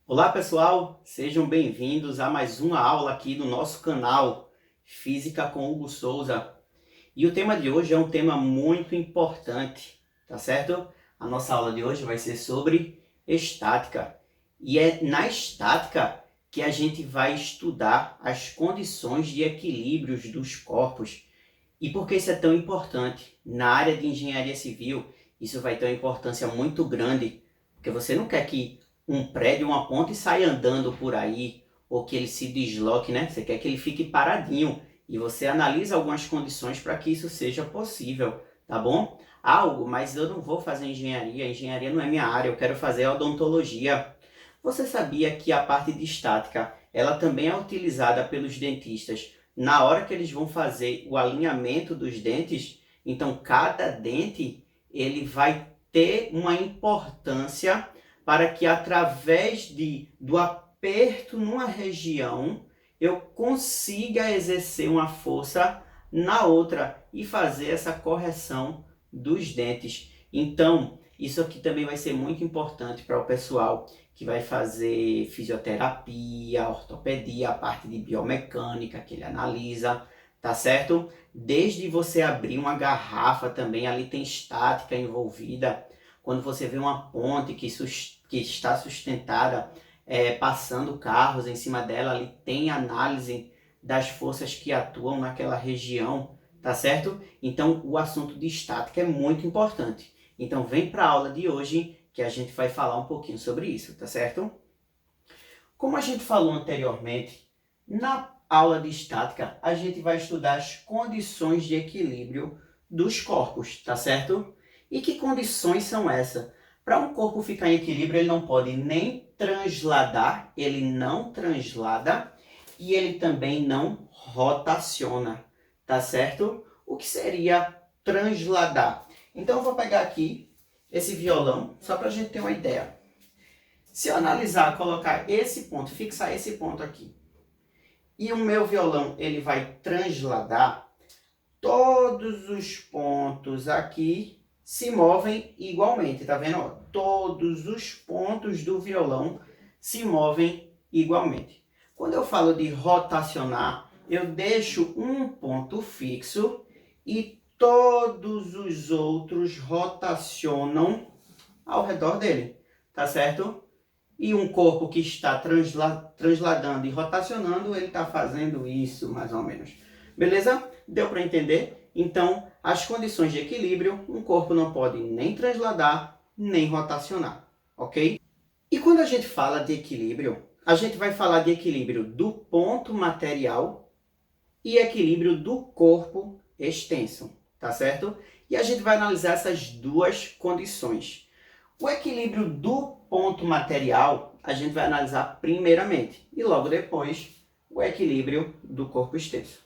Olá pessoal, sejam bem-vindos a mais uma aula aqui do nosso canal Física com Hugo Souza. E o tema de hoje é um tema muito importante, tá certo? A nossa aula de hoje vai ser sobre estática. E é na estática que a gente vai estudar as condições de equilíbrios dos corpos. E por que isso é tão importante? Na área de engenharia civil, isso vai ter uma importância muito grande, porque você não quer que um prédio, uma ponte saia andando por aí, ou que ele se desloque, né? Você quer que ele fique paradinho, e você analisa algumas condições para que isso seja possível, tá bom? Algo, mas eu não vou fazer engenharia não é minha área, eu quero fazer odontologia. Você sabia que a parte de estática, ela também é utilizada pelos dentistas na hora que eles vão fazer o alinhamento dos dentes? Então cada dente ele vai ter uma importância para que através do aperto numa região eu consiga exercer uma força na outra e fazer essa correção dos dentes. Então, isso aqui também vai ser muito importante para o pessoal que vai fazer fisioterapia, ortopedia, a parte de biomecânica que ele analisa, tá certo? Desde você abrir uma garrafa também, ali tem estática envolvida. Quando você vê uma ponte que está sustentada, passando carros em cima dela, ali tem análise das forças que atuam naquela região, tá certo? Então o assunto de estática é muito importante. Então vem para a aula de hoje que a gente vai falar um pouquinho sobre isso, tá certo? Como a gente falou anteriormente, na aula de estática a gente vai estudar as condições de equilíbrio dos corpos, tá certo? E que condições são essas? Para um corpo ficar em equilíbrio, ele não pode nem transladar, ele não translada e ele também não rotaciona, tá certo? O que seria transladar? Então eu vou pegar aqui esse violão, só para a gente ter uma ideia. Se eu analisar, colocar esse ponto, fixar esse ponto aqui, e o meu violão ele vai transladar, todos os pontos aqui se movem igualmente, tá vendo? Ó, todos os pontos do violão se movem igualmente. Quando eu falo de rotacionar, eu deixo um ponto fixo e todos os outros rotacionam ao redor dele, tá certo? E um corpo que está transladando e rotacionando, ele está fazendo isso mais ou menos. Beleza? Deu para entender? Então, as condições de equilíbrio, um corpo não pode nem transladar, nem rotacionar, ok? E quando a gente fala de equilíbrio, a gente vai falar de equilíbrio do ponto material e equilíbrio do corpo extenso, tá certo? E a gente vai analisar essas duas condições. O equilíbrio do ponto material a gente vai analisar primeiramente e logo depois o equilíbrio do corpo extenso.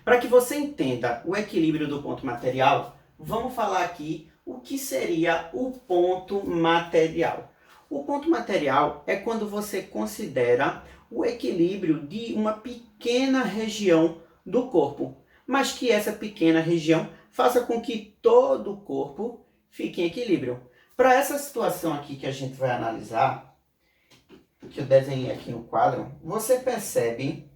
Para que você entenda o equilíbrio do ponto material, vamos falar aqui o que seria o ponto material. O ponto material é quando você considera o equilíbrio de uma pequena região do corpo, mas que essa pequena região faça com que todo o corpo fique em equilíbrio. Para essa situação aqui que a gente vai analisar, que eu desenhei aqui no quadro, você percebe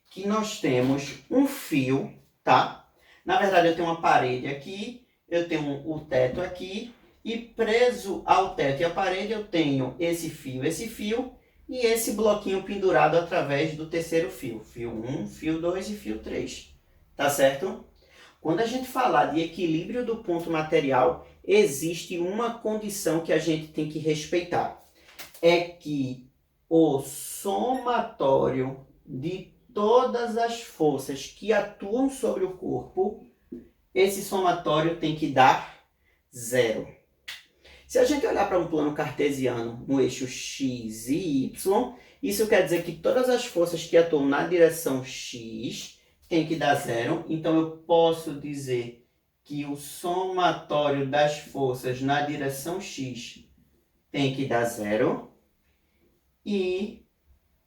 que nós temos um fio, tá? Na verdade, eu tenho uma parede aqui, eu tenho o teto aqui, e preso ao teto e à parede eu tenho esse fio e esse bloquinho pendurado através do terceiro fio. Fio 1, fio 2 e fio 3. Tá certo? Quando a gente falar de equilíbrio do ponto material, existe uma condição que a gente tem que respeitar. É que o somatório de todas as forças que atuam sobre o corpo, esse somatório tem que dar zero. Se a gente olhar para um plano cartesiano no eixo x e y, isso quer dizer que todas as forças que atuam na direção x tem que dar zero. Então eu posso dizer que o somatório das forças na direção x tem que dar zero. E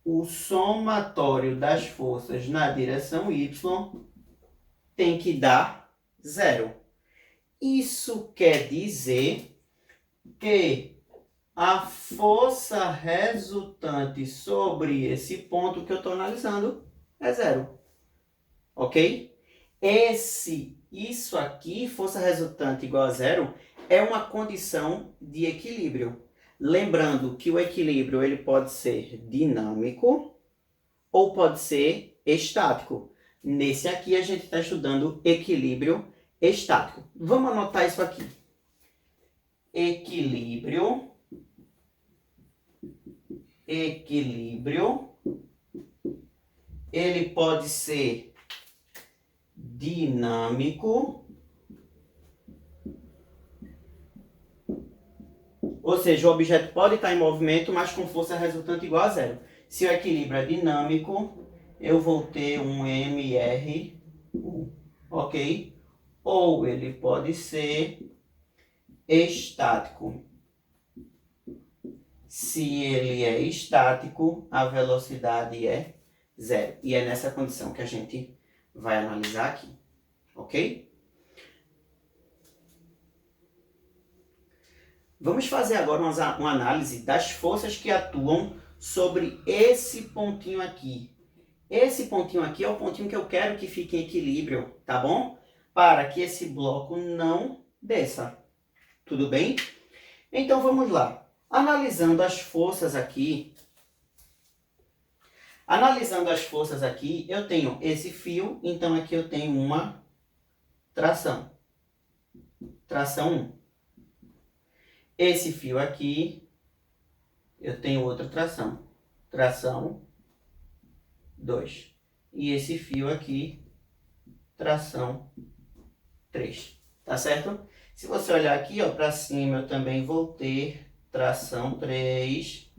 o somatório das forças na direção y tem que dar zero. Isso quer dizer que a força resultante sobre esse ponto que eu estou analisando é zero. Ok? Isso aqui, força resultante igual a zero, é uma condição de equilíbrio. Lembrando que o equilíbrio ele pode ser dinâmico ou pode ser estático. Nesse aqui a gente está estudando equilíbrio estático. Vamos anotar isso aqui. Equilíbrio, ele pode ser dinâmico, ou seja, o objeto pode estar em movimento, mas com força resultante igual a zero. Se o equilíbrio é dinâmico, eu vou ter um MRU, ok? Ou ele pode ser estático. Se ele é estático, a velocidade é zero. E é nessa condição que a gente vai analisar aqui, ok? Vamos fazer agora uma análise das forças que atuam sobre esse pontinho aqui. Esse pontinho aqui é o pontinho que eu quero que fique em equilíbrio, tá bom? Para que esse bloco não desça. Tudo bem? Então vamos lá. Analisando as forças aqui, eu tenho esse fio, então aqui eu tenho uma tração. Tração 1. Esse fio aqui, eu tenho outra tração. Tração 2. E esse fio aqui, tração 3. Tá certo? Se você olhar aqui, para cima, eu também vou ter tração 3.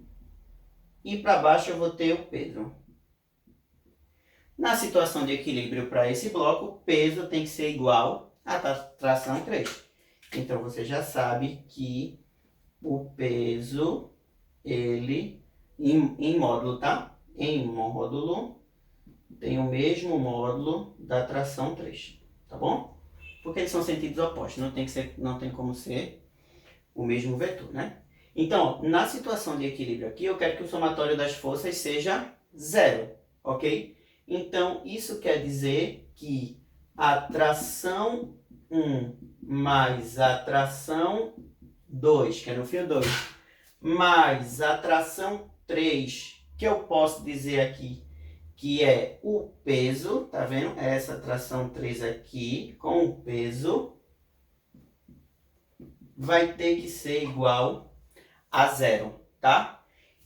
E para baixo eu vou ter o peso. Na situação de equilíbrio para esse bloco, o peso tem que ser igual à tração 3. Então, você já sabe que o peso, ele, em módulo, tá? Em módulo, tem o mesmo módulo da tração 3, tá bom? Porque eles são sentidos opostos, não tem como ser o mesmo vetor, né? Então, na situação de equilíbrio aqui, eu quero que o somatório das forças seja zero, ok? Então, isso quer dizer que a tração 1 mais a tração 2, que é no fio 2, mais a tração 3, que eu posso dizer aqui, que é o peso, tá vendo? Essa tração 3 aqui, com o peso, vai ter que ser igual a zero, tá?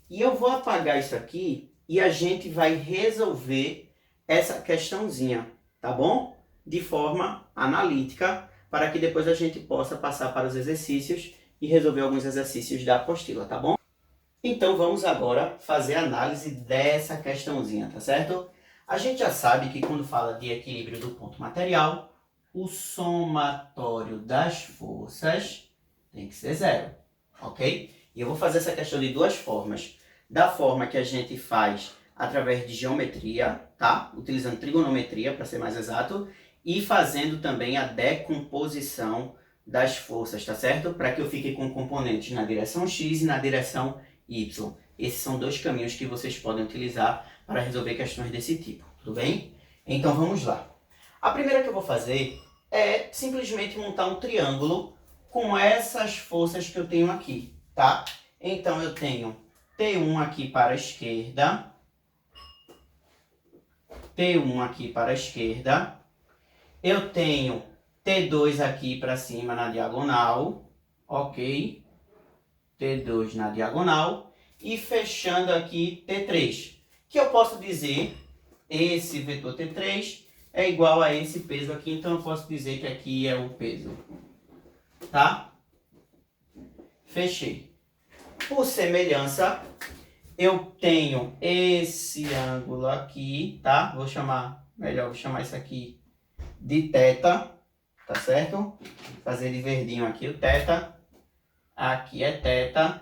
E eu vou apagar isso aqui e a gente vai resolver essa questãozinha, tá bom? De forma analítica, para que depois a gente possa passar para os exercícios e resolver alguns exercícios da apostila, tá bom? Então vamos agora fazer a análise dessa questãozinha, tá certo? A gente já sabe que quando fala de equilíbrio do ponto material, o somatório das forças tem que ser zero, ok? E eu vou fazer essa questão de duas formas. Da forma que a gente faz através de geometria, tá? Utilizando trigonometria, para ser mais exato, e fazendo também a decomposição das forças, tá certo? Para que eu fique com componentes na direção x e na direção y. Esses são dois caminhos que vocês podem utilizar para resolver questões desse tipo, tudo bem? Então vamos lá. A primeira que eu vou fazer é simplesmente montar um triângulo com essas forças que eu tenho aqui, tá? Então eu tenho T1 aqui para a esquerda, T1 aqui para a esquerda, eu tenho T2 aqui para cima na diagonal, ok? T2 na diagonal e fechando aqui T3, que eu posso dizer esse vetor T3 é igual a esse peso aqui, então eu posso dizer que aqui é o peso, tá? Fechei. Por semelhança, eu tenho esse ângulo aqui, tá? Vou chamar isso aqui de θ, tá certo? Fazer de verdinho aqui o θ. Aqui é θ.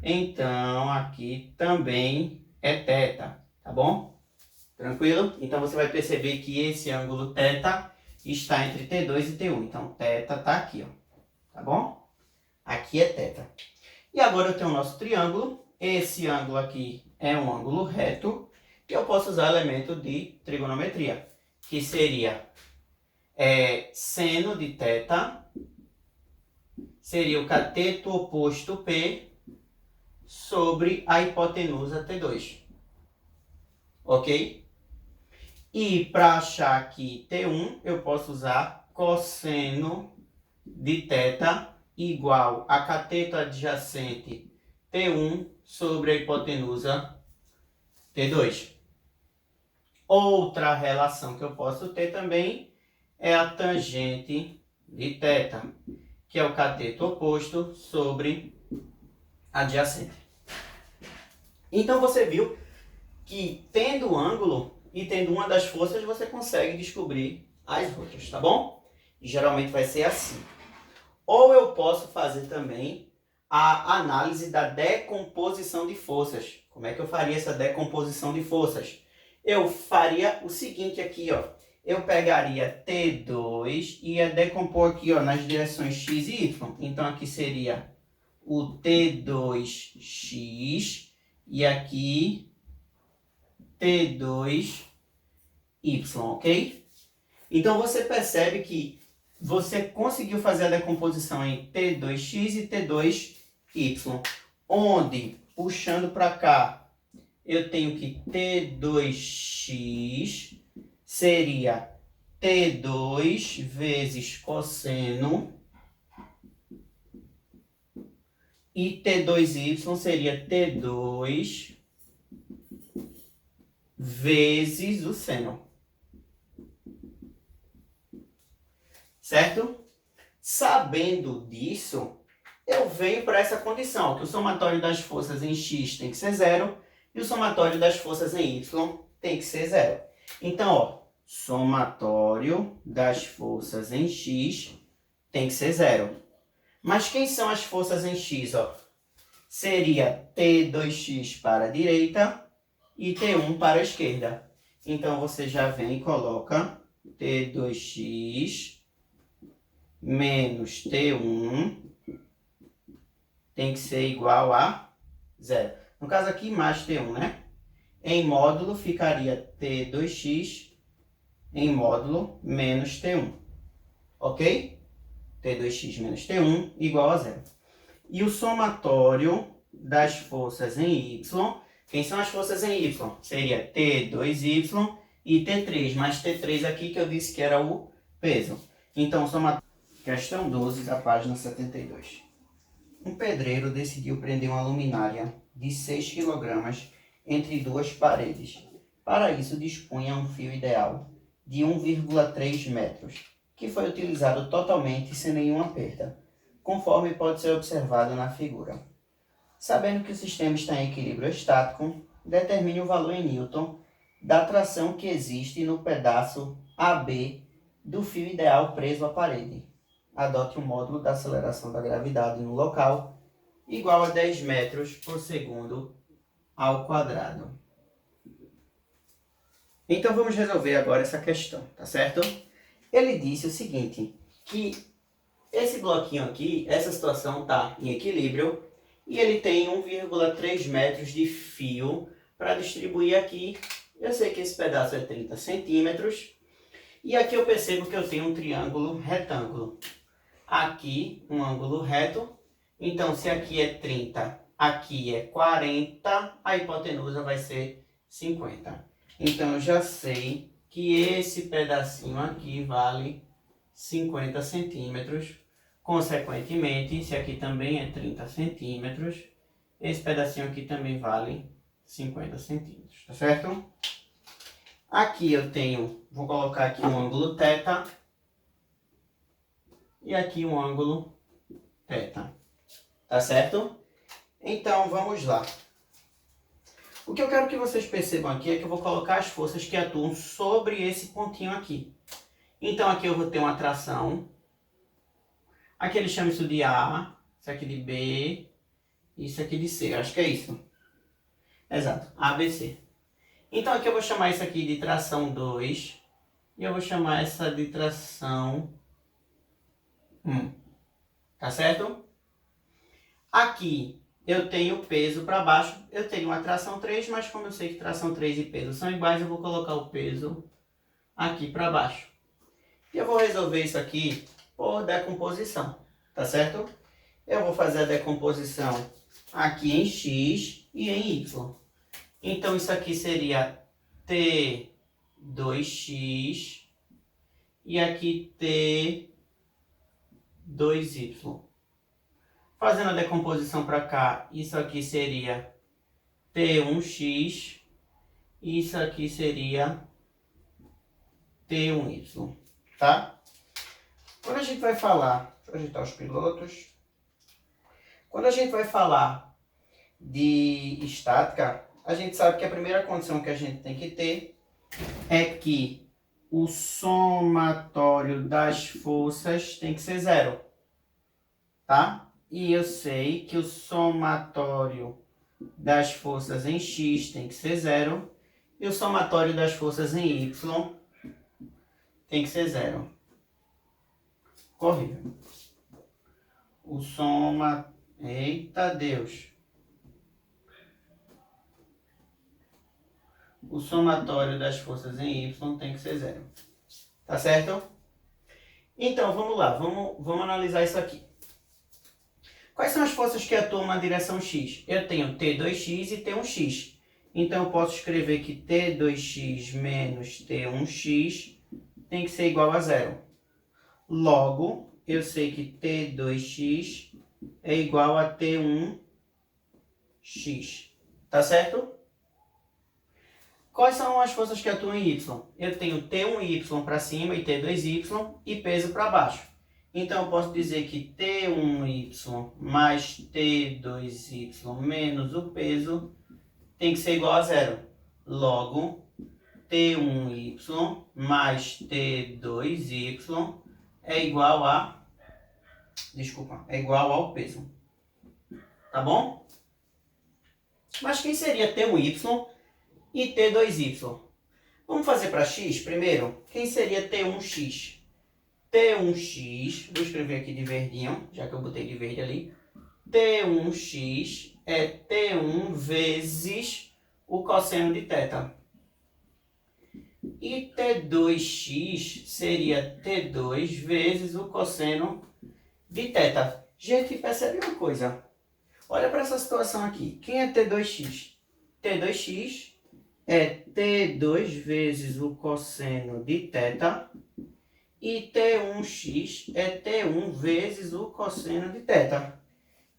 Então, aqui também é θ, tá bom? Tranquilo? Então, você vai perceber que esse ângulo θ está entre T2 e T1. Então, θ está aqui, ó. Tá bom? Aqui é θ. E agora eu tenho o nosso triângulo. Esse ângulo aqui é um ângulo reto. E eu posso usar o elemento de trigonometria, que seria seno de θ, seria o cateto oposto P sobre a hipotenusa T2. Ok? E para achar aqui T1, eu posso usar cosseno de θ igual a cateto adjacente T1 sobre a hipotenusa T2. Outra relação que eu posso ter também é a tangente de θ, que é o cateto oposto sobre adjacente. Então você viu que tendo ângulo e tendo uma das forças, você consegue descobrir as outras, tá bom? E geralmente vai ser assim. Ou eu posso fazer também a análise da decomposição de forças. Como é que eu faria essa decomposição de forças? Eu faria o seguinte aqui, ó. Eu pegaria T2 e ia decompor aqui, ó, nas direções x e y. Então aqui seria o T2x e aqui T2y, ok? Então você percebe que você conseguiu fazer a decomposição em T2x e T2y, onde, puxando para cá, eu tenho que T2x seria T2 vezes cosseno e T2y seria T2 vezes o seno. Certo? Sabendo disso, eu venho para essa condição, que o somatório das forças em x tem que ser zero e o somatório das forças em y tem que ser zero. Então, ó, somatório das forças em x tem que ser zero. Mas quem são as forças em x? Ó? Seria T2x para a direita e T1 para a esquerda. Então, você já vem e coloca T2x menos T1 tem que ser igual a zero. No caso aqui, mais T1, né? Em módulo, ficaria T2x em módulo menos T1. Ok? T2x menos T1 igual a zero. E o somatório das forças em y, quem são as forças em y? Seria T2y e T3, mas T3 aqui que eu disse que era o peso. Então, somatório. Questão 12 da página 72. Um pedreiro decidiu prender uma luminária de 6 kg entre duas paredes. Para isso, dispunha um fio ideal de 1,3 metros, que foi utilizado totalmente sem nenhuma perda, conforme pode ser observado na figura. Sabendo que o sistema está em equilíbrio estático, determine o valor em Newton da tração que existe no pedaço AB do fio ideal preso à parede. Adote o módulo da aceleração da gravidade no local igual a 10 metros por segundo ao quadrado. Então vamos resolver agora essa questão, tá certo? Ele disse o seguinte, que esse bloquinho aqui, essa situação está em equilíbrio e ele tem 1,3 metros de fio para distribuir aqui. Eu sei que esse pedaço é 30 centímetros e aqui eu percebo que eu tenho um triângulo retângulo. Aqui um ângulo reto, então se aqui é 30, aqui é 40, a hipotenusa vai ser 50. Então eu já sei que esse pedacinho aqui vale 50 centímetros. Consequentemente, se aqui também é 30 centímetros, esse pedacinho aqui também vale 50 centímetros, tá certo? Aqui eu tenho, vou colocar aqui um ângulo θ e aqui um ângulo θ, tá certo? Então vamos lá. O que eu quero que vocês percebam aqui é que eu vou colocar as forças que atuam sobre esse pontinho aqui. Então aqui eu vou ter uma tração. Aqui ele chama isso de A, isso aqui de B, isso aqui de C. Acho que é isso. Exato, ABC. Então aqui eu vou chamar isso aqui de tração 2 e eu vou chamar essa de tração 1. Tá certo? Aqui eu tenho peso para baixo, eu tenho uma tração 3, mas como eu sei que tração 3 e peso são iguais, eu vou colocar o peso aqui para baixo. E eu vou resolver isso aqui por decomposição, tá certo? Eu vou fazer a decomposição aqui em x e em y. Então, isso aqui seria T2x e aqui T2y. Fazendo a decomposição para cá, isso aqui seria T1x e isso aqui seria T1y, tá? Quando a gente vai falar, deixa eu ajeitar os pilotos. Quando a gente vai falar de estática, a gente sabe que a primeira condição que a gente tem que ter é que o somatório das forças tem que ser zero, tá? E eu sei que o somatório das forças em x tem que ser zero e o somatório das forças em y tem que ser zero. Corrijo. O soma... Eita Deus! O somatório das forças em y tem que ser zero. Tá certo? Então, vamos lá. Vamos analisar isso aqui. Quais são as forças que atuam na direção x? Eu tenho T2x e T1x. Então, eu posso escrever que T2x menos T1x tem que ser igual a zero. Logo, eu sei que T2x é igual a T1x. Tá certo? Quais são as forças que atuam em y? Eu tenho T1y para cima e T2y e peso para baixo. Então, eu posso dizer que T1y mais T2y menos o peso tem que ser igual a zero. Logo, T1y mais T2y é igual a... Desculpa, é igual ao peso. Tá bom? Mas quem seria T1y e T2y? Vamos fazer para x primeiro? Quem seria T1x? T1x, vou escrever aqui de verdinho, já que eu botei de verde ali. T1x é T1 vezes o cosseno de θ. E T2x seria T2 vezes o cosseno de θ. Gente, percebe uma coisa. Olha para essa situação aqui. Quem é T2x? T2x é T2 vezes o cosseno de θ. E T1x é T1 vezes o cosseno de θ.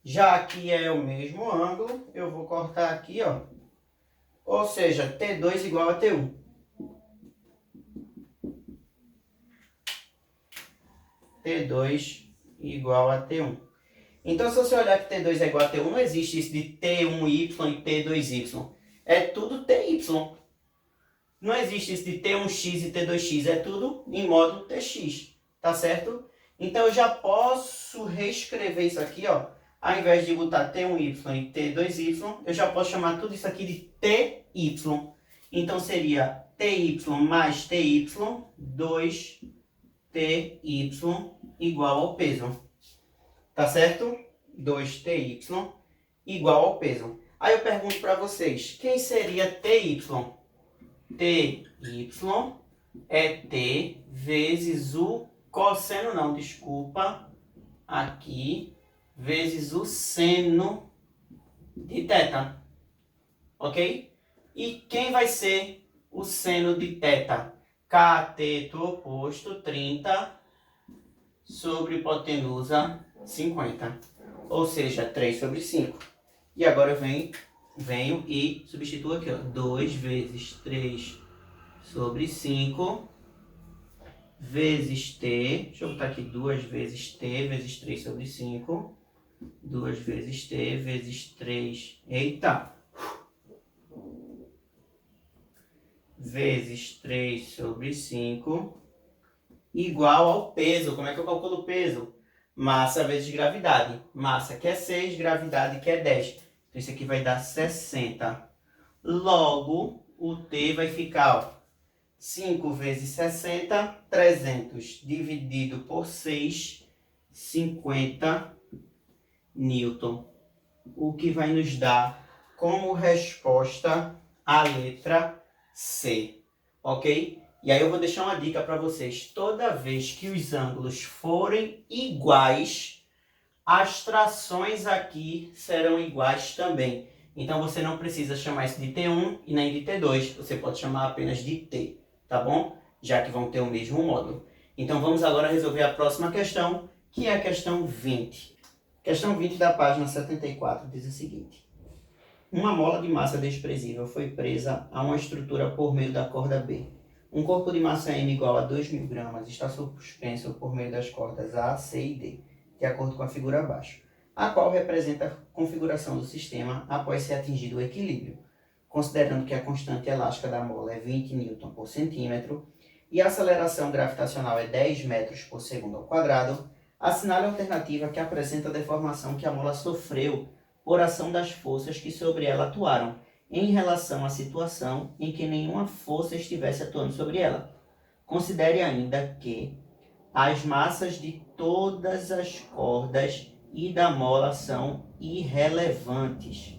Já que é o mesmo ângulo, eu vou cortar aqui, ó. Ou seja, T2 igual a T1. T2 igual a T1. Então, se você olhar que T2 é igual a T1, não existe isso de T1y e T2y. É tudo TY. Não existe isso de T1x e T2x, é tudo em módulo TX, tá certo? Então, eu já posso reescrever isso aqui, ó. Ao invés de botar T1y e T2y, eu já posso chamar tudo isso aqui de TY. Então, seria TY mais TY, 2TY igual ao peso. Tá certo? 2TY igual ao peso. Aí eu pergunto para vocês, quem seria TY? TY é T vezes o cosseno, não, desculpa, aqui, vezes o seno de θ, ok? E quem vai ser o seno de θ? Cateto oposto, 30, sobre hipotenusa, 50, ou seja, 3 sobre 5. E agora eu venho e substituo aqui, ó, 2 vezes 3 sobre 5 vezes t, deixa eu botar aqui 2 vezes t vezes 3 sobre 5, 2 vezes t vezes 3, eita, vezes 3 sobre 5, igual ao peso. Como é que eu calculo o peso? Massa vezes gravidade. Massa que é 6, gravidade que é 10. Então, isso aqui vai dar 60. Logo, o T vai ficar, ó, 5 vezes 60, 300, dividido por 6, 50 Newton. o que vai nos dar como resposta a letra C, ok? E aí eu vou deixar uma dica para vocês. Toda vez que os ângulos forem iguais, as trações aqui serão iguais também. Então você não precisa chamar isso de T1 e nem de T2. Você pode chamar apenas de T, tá bom? Já que vão ter o mesmo módulo. Então vamos agora resolver a próxima questão, que é a questão 20. Questão 20 da página 74 diz o seguinte. Uma mola de massa desprezível foi presa a uma estrutura por meio da corda B. Um corpo de massa M igual a 2.000 gramas está suspenso por meio das cordas A, C e D, de acordo com a figura abaixo, a qual representa a configuração do sistema após ser atingido o equilíbrio. Considerando que a constante elástica da mola é 20 N por centímetro e a aceleração gravitacional é 10 metros por segundo ao quadrado, assinale a alternativa que apresenta a deformação que a mola sofreu por ação das forças que sobre ela atuaram, em relação à situação em que nenhuma força estivesse atuando sobre ela. Considere ainda que as massas de todas as cordas e da mola são irrelevantes.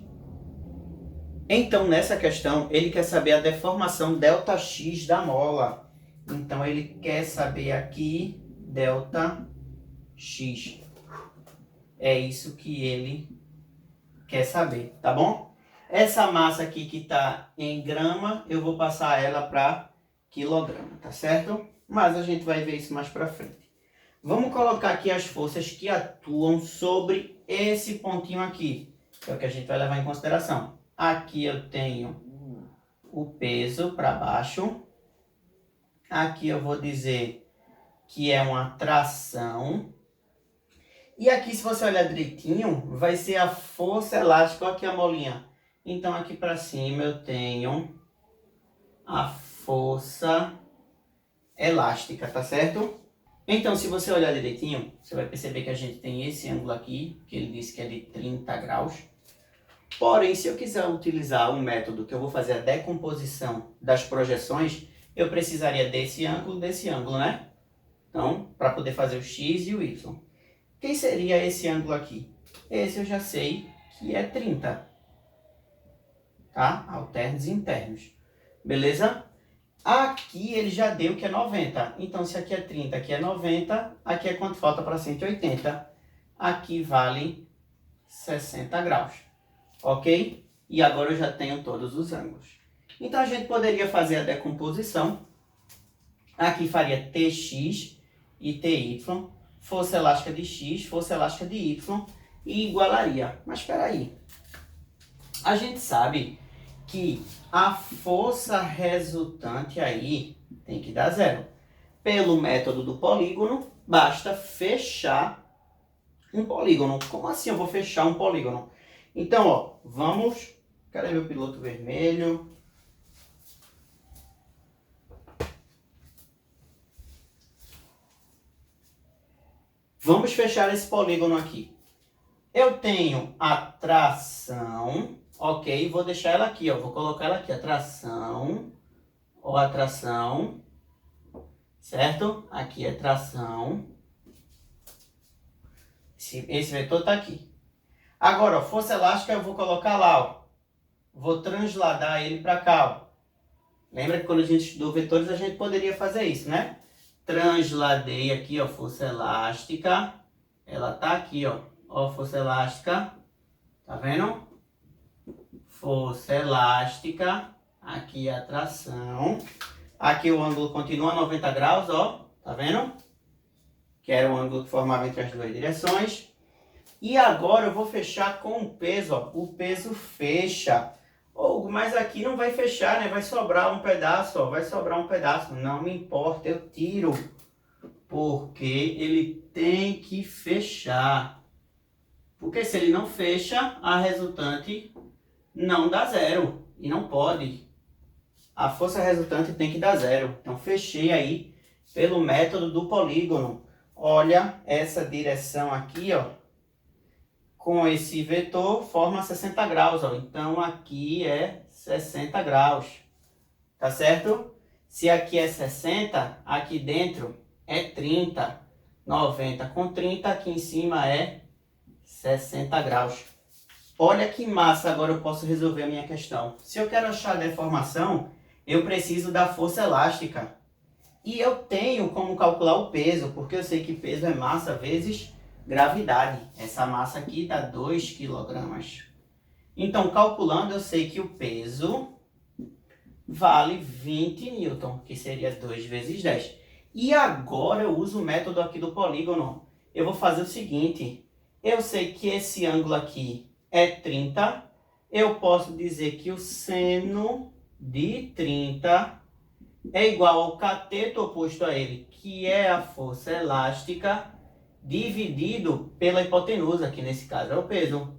Então, nessa questão, ele quer saber a deformação ΔX da mola. Então, ele quer saber aqui ΔX. É isso que ele quer saber, tá bom? Essa massa aqui que está em grama, eu vou passar ela para quilograma, tá certo? Mas a gente vai ver isso mais para frente. Vamos colocar aqui as forças que atuam sobre esse pontinho aqui, que é o que a gente vai levar em consideração. Aqui eu tenho o peso para baixo. Aqui eu vou dizer que é uma tração. E aqui, se você olhar direitinho, vai ser a força elástica. Olha aqui a molinha. Então, aqui para cima eu tenho a força elástica, tá certo? Então, se você olhar direitinho, você vai perceber que a gente tem esse ângulo aqui, que ele disse que é de 30 graus. Porém, se eu quiser utilizar um método que eu vou fazer a decomposição das projeções, eu precisaria desse ângulo, né? Então, para poder fazer o x e o y. Quem seria esse ângulo aqui? Esse eu já sei que é 30. Tá? Alternos e internos. Beleza? Aqui ele já deu que é 90. Então, se aqui é 30, aqui é 90, aqui é quanto falta para 180. Aqui vale 60 graus. Ok? E agora eu já tenho todos os ângulos. Então, a gente poderia fazer a decomposição. Aqui faria TX e TY. Força elástica de X, força elástica de Y e igualaria. Mas espera aí. A gente sabe que a força resultante aí tem que dar zero. Pelo método do polígono, basta fechar um polígono. Como assim eu vou fechar um polígono? Então, ó, vamos... Cadê meu piloto vermelho? Vamos fechar esse polígono aqui. Eu tenho a tração, ok? Vou deixar ela aqui, ó. Vou colocar ela aqui, a tração, ou a tração, certo? Aqui é tração. Esse vetor está aqui. Agora, ó, força elástica eu vou colocar lá, ó. Vou transladar ele para cá, ó. Lembra que quando a gente estudou vetores, a gente poderia fazer isso, né? Transladei aqui, ó, força elástica. Ela tá aqui, ó. Ó, força elástica. Tá vendo? Força elástica. Aqui a tração. Aqui o ângulo continua 90 graus, ó. Tá vendo? Que era o ângulo que formava entre as duas direções. E agora eu vou fechar com o peso, ó. O peso fecha. Mas aqui não vai fechar, né? Vai sobrar um pedaço, ó. Vai sobrar um pedaço. Não me importa, eu tiro. Porque ele tem que fechar. Porque se ele não fecha, a resultante não dá zero. E não pode. A força resultante tem que dar zero. Então, fechei aí pelo método do polígono. Olha essa direção aqui, ó. Com esse vetor, forma 60 graus, ó. Então, aqui é 60 graus. Tá certo? Se aqui é 60, aqui dentro é 30. 90 com 30, aqui em cima é 60 graus. Olha que massa, agora eu posso resolver a minha questão. Se eu quero achar a deformação, eu preciso da força elástica. E eu tenho como calcular o peso, porque eu sei que peso é massa vezes gravidade. Essa massa aqui dá 2 kg. Então, calculando, eu sei que o peso vale 20 newton, que seria 2 vezes 10. E agora eu uso o método aqui do polígono. Eu vou fazer o seguinte, eu sei que esse ângulo aqui é 30, eu posso dizer que o seno de 30 é igual ao cateto oposto a ele, que é a força elástica, dividido pela hipotenusa, que nesse caso é o peso.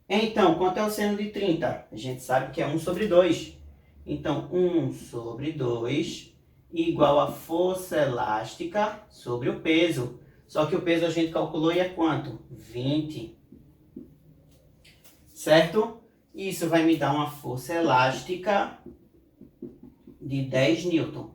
Então, quanto é o seno de 30? A gente sabe que é 1 sobre 2. Então, 1 sobre 2 igual a força elástica sobre o peso. Só que o peso a gente calculou e é quanto? 20. Certo? Isso vai me dar uma força elástica de 10 newton.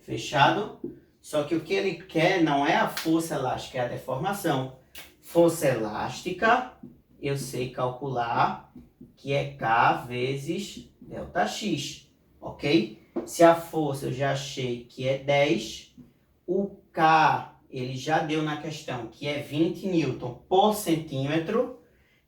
Fechado? Só que o que ele quer não é a força elástica, é a deformação. Força elástica, eu sei calcular que é K vezes ΔX, ok? Se a força eu já achei que é 10, o K ele já deu na questão que é 20 newton por centímetro,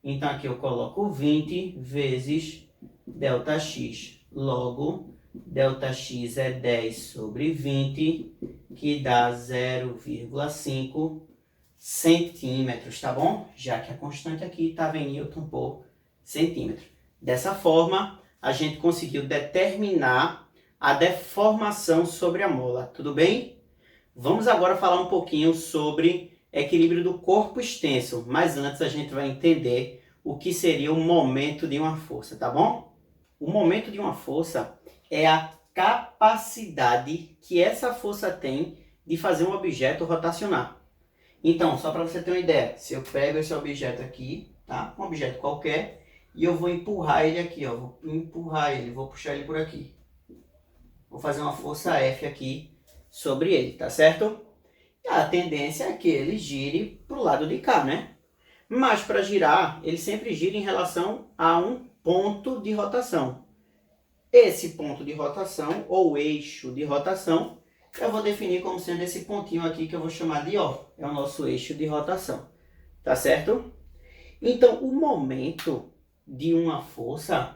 então aqui eu coloco 20 vezes ΔX. Logo, ΔX é 10 sobre 20, que dá 0,5 centímetros, tá bom? Já que a constante aqui estava em newton por centímetro. Dessa forma, a gente conseguiu determinar a deformação sobre a mola, tudo bem? Vamos agora falar um pouquinho sobre equilíbrio do corpo extenso, mas antes a gente vai entender o que seria o momento de uma força, tá bom? O momento de uma força é a capacidade que essa força tem de fazer um objeto rotacionar. Então, só para você ter uma ideia, se eu pego esse objeto aqui, tá? Um objeto qualquer, e eu vou empurrar ele aqui, ó. Vou empurrar ele, vou puxar ele por aqui. Vou fazer uma força F aqui sobre ele, tá certo? A tendência é que ele gire para o lado de cá, né? Mas para girar, ele sempre gira em relação a um ponto de rotação. Esse ponto de rotação, ou eixo de rotação, eu vou definir como sendo esse pontinho aqui que eu vou chamar de O. É o nosso eixo de rotação. Tá certo? Então, o momento de uma força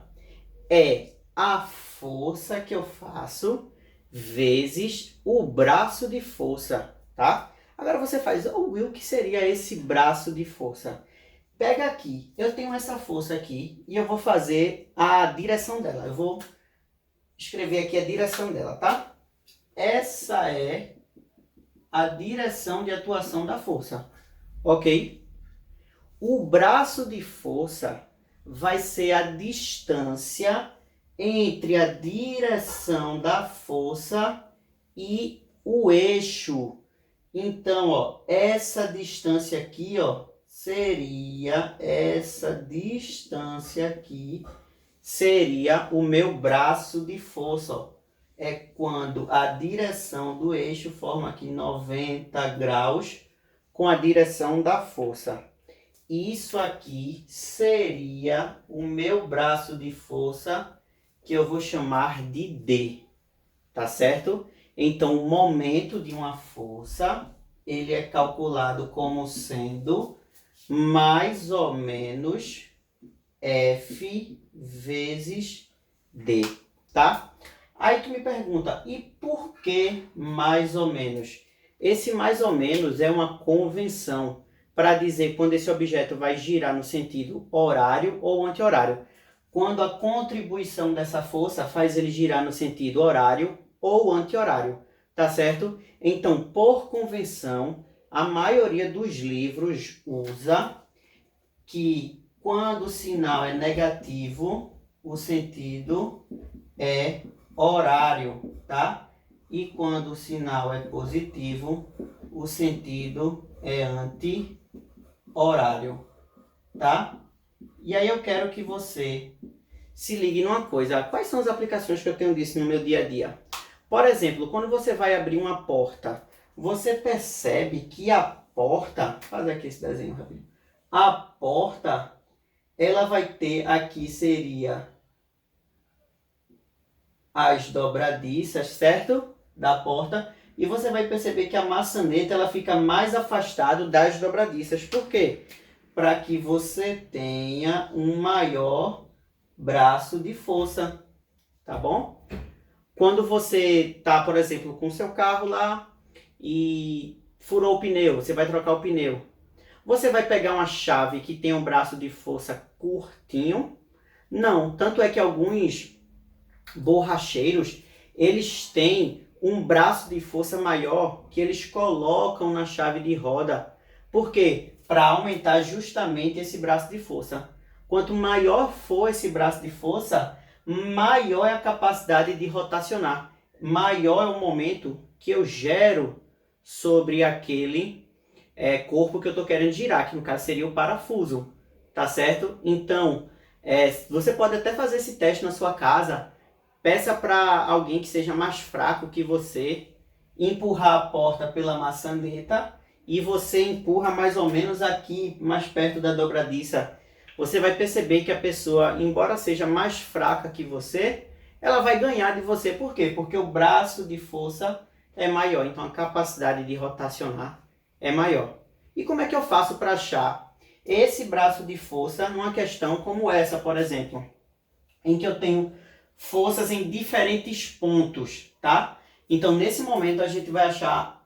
é a força que eu faço vezes o braço de força, tá? Agora você faz, Will, o que seria esse braço de força? Pega aqui, eu tenho essa força aqui e eu vou fazer a direção dela. Eu vou escrever aqui a direção dela, tá? Essa é a direção de atuação da força, ok? O braço de força vai ser a distância entre a direção da força e o eixo. Então, ó, essa distância aqui, ó, seria o meu braço de força, ó. É quando a direção do eixo forma aqui 90 graus com a direção da força. Isso aqui seria o meu braço de força, que eu vou chamar de D, tá certo? Então, o momento de uma força, ele é calculado como sendo mais ou menos F vezes D, tá? Aí tu me pergunta, e por que mais ou menos? Esse mais ou menos é uma convenção para dizer quando esse objeto vai girar no sentido horário ou anti-horário. Quando a contribuição dessa força faz ele girar no sentido horário ou anti-horário, tá certo? Então, por convenção, a maioria dos livros usa que quando o sinal é negativo, o sentido é horário, tá? E quando o sinal é positivo, o sentido é anti-horário, tá? E aí eu quero que você se ligue numa coisa. Quais são as aplicações que eu tenho disso no meu dia a dia? Por exemplo, quando você vai abrir uma porta, você percebe que a porta... Faz aqui esse desenho rapidinho. A porta, ela vai ter aqui, seria as dobradiças, certo? Da porta. E você vai perceber que a maçaneta ela fica mais afastada das dobradiças. Por quê? Para que você tenha um maior braço de força, tá bom? Quando você tá, por exemplo, com o seu carro lá e furou o pneu, você vai trocar o pneu. Você vai pegar uma chave que tem um braço de força curtinho? Não, tanto é que alguns borracheiros, eles têm um braço de força maior que eles colocam na chave de roda. Por quê? Para aumentar justamente esse braço de força. Quanto maior for esse braço de força, maior é a capacidade de rotacionar. Maior é o momento que eu gero sobre aquele corpo que eu estou querendo girar, que no caso seria o parafuso. Tá certo? Então, você pode até fazer esse teste na sua casa. Peça para alguém que seja mais fraco que você empurrar a porta pela maçaneta e você empurra mais ou menos aqui, mais perto da dobradiça. Você vai perceber que a pessoa, embora seja mais fraca que você, ela vai ganhar de você. Por quê? Porque o braço de força é maior, então a capacidade de rotacionar é maior. E como é que eu faço para achar esse braço de força numa questão como essa, por exemplo, em que eu tenho forças em diferentes pontos, tá? Então, nesse momento, a gente vai achar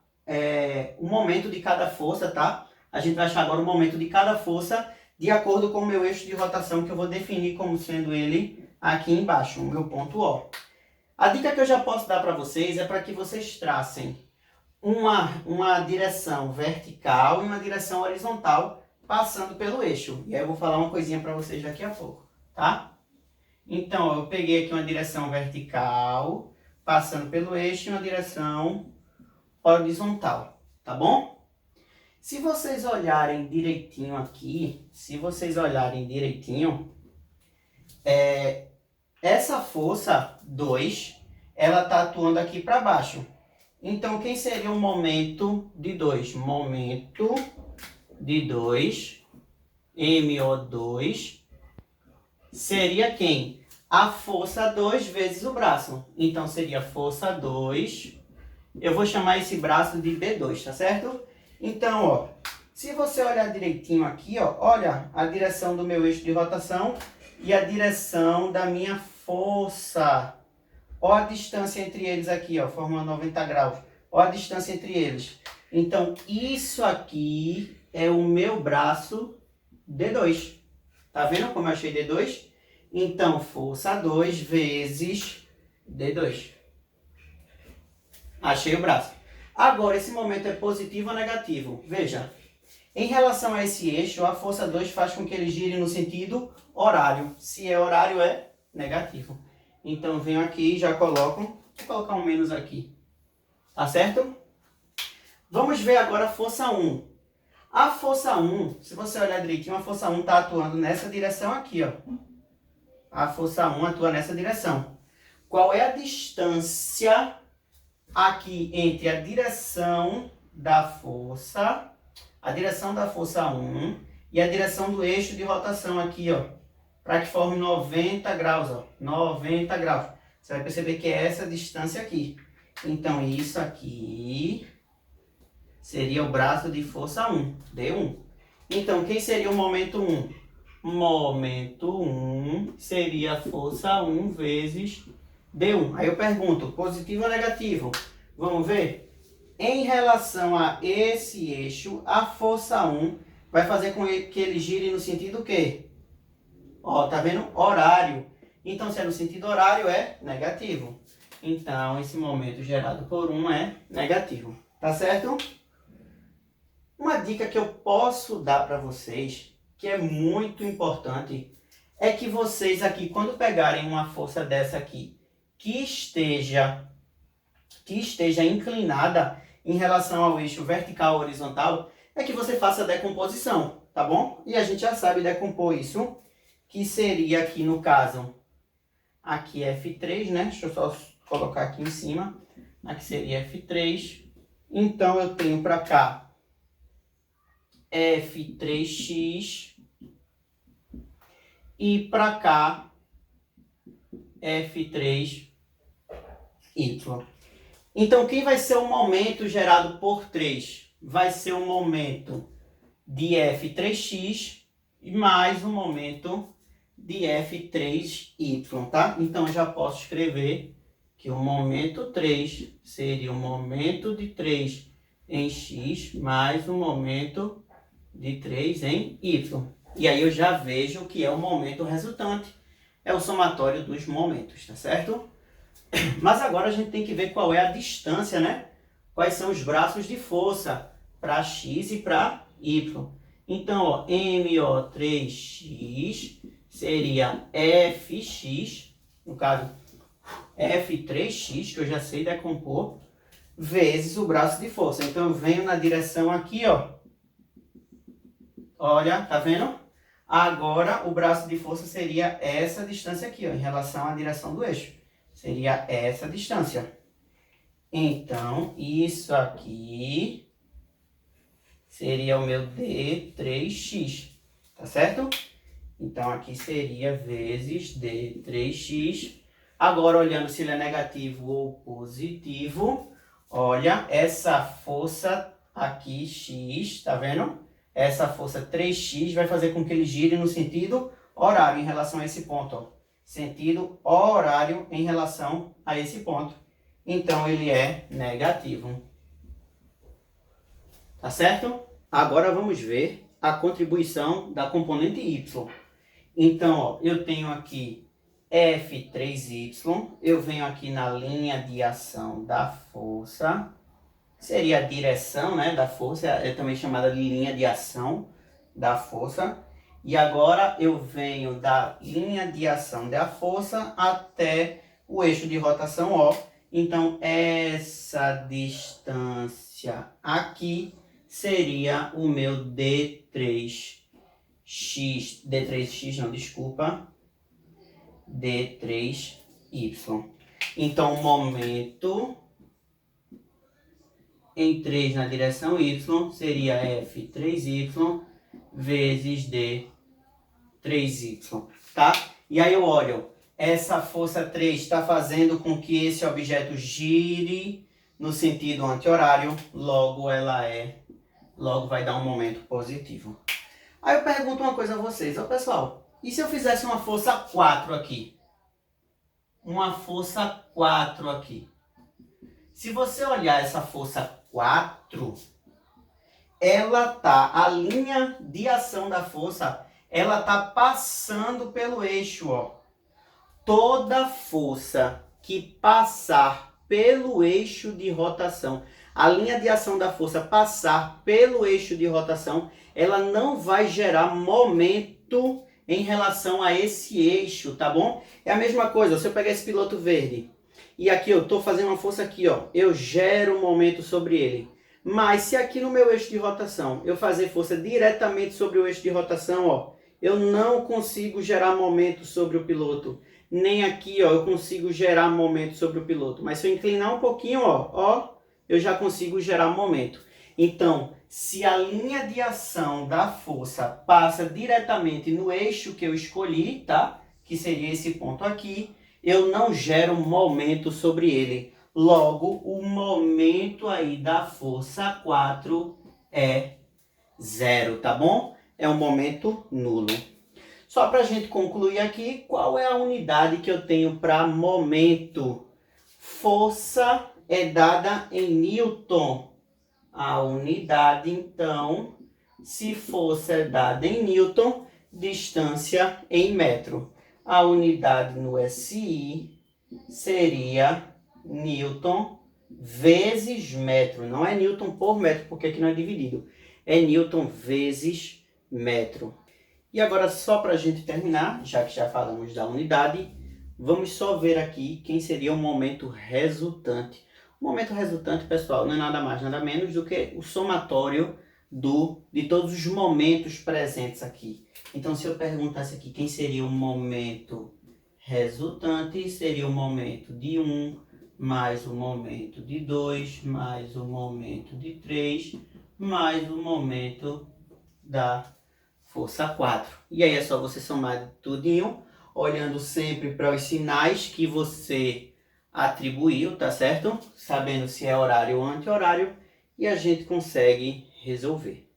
o momento de cada força, tá? A gente vai achar agora o momento de cada força de acordo com o meu eixo de rotação, que eu vou definir como sendo ele aqui embaixo, o meu ponto O. A dica que eu já posso dar para vocês é para que vocês tracem uma direção vertical e uma direção horizontal passando pelo eixo. E aí eu vou falar uma coisinha para vocês daqui a pouco, tá? Então, eu peguei aqui uma direção vertical, passando pelo eixo, e uma direção horizontal, tá bom? Se vocês olharem direitinho aqui, essa força 2, ela está atuando aqui para baixo. Então, quem seria o momento de 2? Momento de 2, MO2, seria quem? A força 2 vezes o braço. Então, seria força 2. Eu vou chamar esse braço de B2, tá certo? Então, ó, se você olhar direitinho aqui, ó, olha a direção do meu eixo de rotação e a direção da minha força. Ó a distância entre eles aqui, ó, formando 90 graus. Ó a distância entre eles. Então, isso aqui é o meu braço D2. Tá vendo como eu achei D2? Então, força 2 vezes D2. Achei o braço. Agora, esse momento é positivo ou negativo? Veja, em relação a esse eixo, a força 2 faz com que ele gire no sentido horário. Se é horário, é negativo. Então, venho aqui e já coloco. Vou colocar um menos aqui. Tá certo? Vamos ver agora a força 1. A força 1, se você olhar direitinho, a força 1 está atuando nessa direção aqui, ó. A força 1 atua nessa direção. Qual é a distância aqui entre a direção da força 1 e a direção do eixo de rotação aqui, ó, para que forme 90 graus, ó, 90 graus. Você vai perceber que é essa distância aqui. Então, isso aqui seria o braço de força 1, D1. Então, quem seria o momento 1? Momento 1 seria a força 1 vezes D1. Aí eu pergunto, positivo ou negativo? Vamos ver? Em relação a esse eixo, a força 1 vai fazer com que ele gire no sentido o quê? Ó, tá vendo? Horário. Então, se é no sentido horário, é negativo. Então, esse momento gerado por 1 é negativo. Tá certo? Uma dica que eu posso dar para vocês, que é muito importante, é que vocês aqui, quando pegarem uma força dessa aqui, que esteja inclinada em relação ao eixo vertical ou horizontal, é que você faça a decomposição, tá bom? E a gente já sabe decompor isso, que seria aqui no caso, aqui F3, né? Deixa eu só colocar aqui em cima, aqui seria F3. Então eu tenho para cá F3x e para cá F3Y. Então, quem vai ser o momento gerado por 3? Vai ser o momento de F3x mais o momento de F3y, tá? Então, eu já posso escrever que o momento 3 seria o momento de 3 em x mais o momento de 3 em y. E aí eu já vejo que é o momento resultante, é o somatório dos momentos, tá certo? Mas agora a gente tem que ver qual é a distância, né? Quais são os braços de força para x e para y. Então, ó, MO3x seria Fx, no caso, F3x, que eu já sei decompor, vezes o braço de força. Então, eu venho na direção aqui, ó. Olha, tá vendo? Agora, o braço de força seria essa distância aqui, ó, em relação à direção do eixo. Seria essa distância. Então, isso aqui seria o meu D3x, tá certo? Então, aqui seria vezes D3x. Agora, olhando se ele é negativo ou positivo, olha, essa força aqui, x, tá vendo? Essa força 3x vai fazer com que ele gire no sentido horário em relação a esse ponto, ó. Sentido horário em relação a esse ponto. Então, ele é negativo. Tá certo? Agora vamos ver a contribuição da componente y. Então, ó, eu tenho aqui F3y, eu venho aqui na linha de ação da força, seria a direção, né, da força, é também chamada de linha de ação da força. E agora eu venho da linha de ação da força até o eixo de rotação O. Então, essa distância aqui seria o meu D3x, D3x não, desculpa, D3y. Então, o momento em 3 na direção y seria F3y vezes D3y, tá? E aí eu olho, essa força 3 está fazendo com que esse objeto gire no sentido anti-horário, logo vai dar um momento positivo. Aí eu pergunto uma coisa a vocês, ó pessoal, e se eu fizesse uma força 4 aqui? Uma força 4 aqui. Se você olhar essa força 4, a linha de ação da força, ela tá passando pelo eixo, ó. Toda força que passar pelo eixo de rotação, a linha de ação da força passar pelo eixo de rotação, ela não vai gerar momento em relação a esse eixo, tá bom? É a mesma coisa, se eu pegar esse piloto verde e aqui eu estou fazendo uma força aqui, ó, eu gero um momento sobre ele. Mas se aqui no meu eixo de rotação eu fazer força diretamente sobre o eixo de rotação, ó, eu não consigo gerar momento sobre o piloto. Nem aqui, ó, eu consigo gerar momento sobre o piloto. Mas se eu inclinar um pouquinho, ó, eu já consigo gerar momento. Então, se a linha de ação da força passa diretamente no eixo que eu escolhi, tá? Que seria esse ponto aqui, eu não gero momento sobre ele. Logo, o momento aí da força 4 é 0, tá bom? É um momento nulo. Só para a gente concluir aqui, qual é a unidade que eu tenho para momento? Força é dada em Newton. A unidade, então, se força é dada em Newton, distância em metro. A unidade no SI seria Newton vezes metro. Não é Newton por metro, porque aqui não é dividido. É Newton vezes metro. E agora, só para a gente terminar, já que já falamos da unidade, vamos só ver aqui quem seria o momento resultante. O momento resultante, pessoal, não é nada mais, nada menos do que o somatório de todos os momentos presentes aqui. Então, se eu perguntasse aqui quem seria o momento resultante, seria o momento de 1, mais o momento de 2, mais o momento de 3, mais o momento da força 4. E aí é só você somar tudinho, olhando sempre para os sinais que você atribuiu, tá certo? Sabendo se é horário ou anti-horário, e a gente consegue resolver.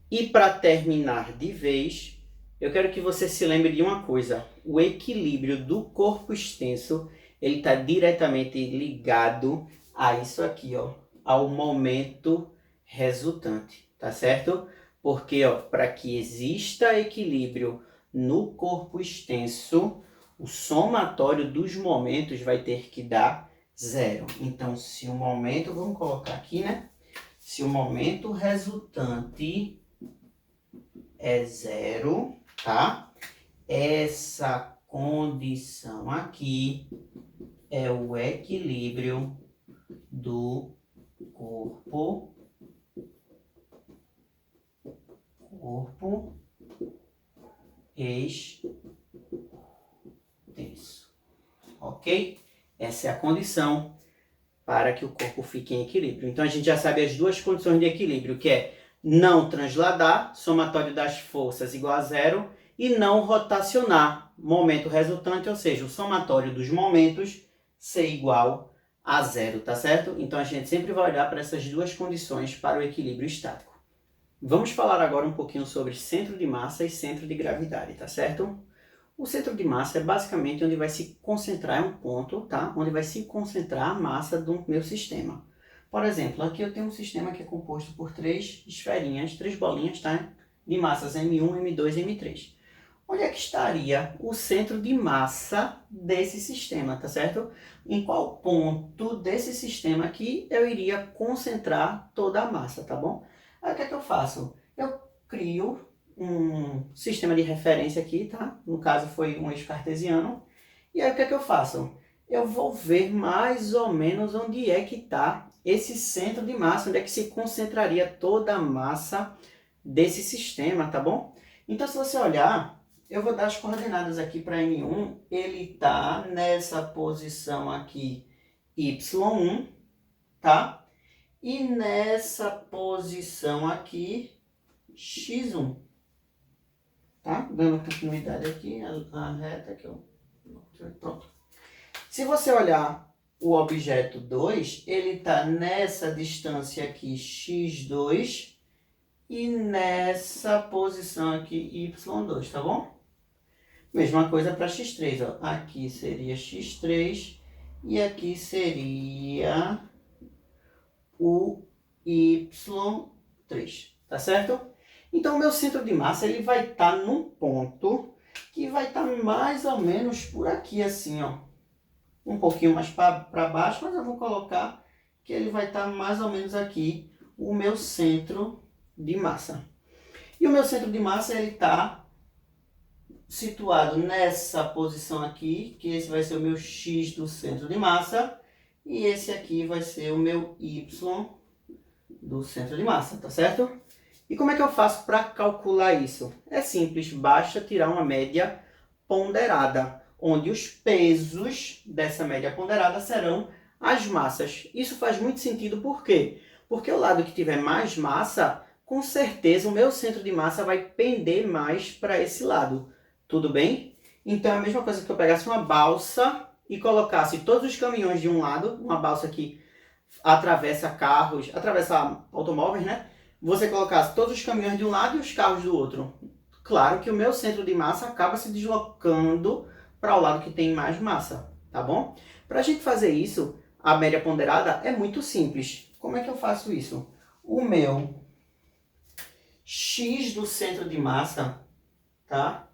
E para terminar de vez, eu quero que você se lembre de uma coisa. O equilíbrio do corpo extenso, ele está diretamente ligado a isso aqui, ó, ao momento resultante, tá certo? Porque, ó, para que exista equilíbrio no corpo extenso, o somatório dos momentos vai ter que dar 0. Então, se o momento, vamos colocar aqui, né? Se o momento resultante é 0, tá? Essa condição aqui é o equilíbrio do corpo extenso, ok? Essa é a condição para que o corpo fique em equilíbrio. Então a gente já sabe as duas condições de equilíbrio, que é não transladar, somatório das forças igual a 0, e não rotacionar, momento resultante, ou seja, o somatório dos momentos ser igual a 0, tá certo? Então a gente sempre vai olhar para essas duas condições para o equilíbrio estático. Vamos falar agora um pouquinho sobre centro de massa e centro de gravidade, tá certo? O centro de massa é basicamente onde vai se concentrar, é um ponto, tá? Onde vai se concentrar a massa do meu sistema. Por exemplo, aqui eu tenho um sistema que é composto por 3 esferinhas, 3 bolinhas, tá? De massas M1, M2 e M3. Onde é que estaria o centro de massa desse sistema, tá certo? Em qual ponto desse sistema aqui eu iria concentrar toda a massa, tá bom? Aí o que é que eu faço? Eu crio um sistema de referência aqui, tá? No caso foi um eixo cartesiano. E aí o que é que eu faço? Eu vou ver mais ou menos onde é que está esse centro de massa, onde é que se concentraria toda a massa desse sistema, tá bom? Então se você olhar, eu vou dar as coordenadas aqui para M1, ele está nessa posição aqui Y1, tá? E nessa posição aqui X1. Tá? Dando continuidade aqui, a reta que eu... Pronto. Se você olhar o objeto 2, ele está nessa distância aqui, x2, e nessa posição aqui, y2, tá bom? Mesma coisa para x3, ó. Aqui seria x3 e aqui seria o y3, tá certo? Então, o meu centro de massa ele vai estar num ponto que vai estar mais ou menos por aqui, assim, ó. Um pouquinho mais para baixo, mas eu vou colocar que ele vai estar mais ou menos aqui, o meu centro de massa. E o meu centro de massa ele está situado nessa posição aqui, que esse vai ser o meu X do centro de massa, e esse aqui vai ser o meu Y do centro de massa, tá certo? E como é que eu faço para calcular isso? É simples, basta tirar uma média ponderada, onde os pesos dessa média ponderada serão as massas. Isso faz muito sentido, por quê? Porque o lado que tiver mais massa, com certeza o meu centro de massa vai pender mais para esse lado. Tudo bem? Então é a mesma coisa que eu pegasse uma balsa e colocasse todos os caminhões de um lado, uma balsa que atravessa carros, atravessa automóveis, né? Você colocasse todos os caminhões de um lado e os carros do outro. Claro que o meu centro de massa acaba se deslocando para o lado que tem mais massa, tá bom? Para a gente fazer isso, a média ponderada é muito simples. Como é que eu faço isso? O meu X do centro de massa, tá?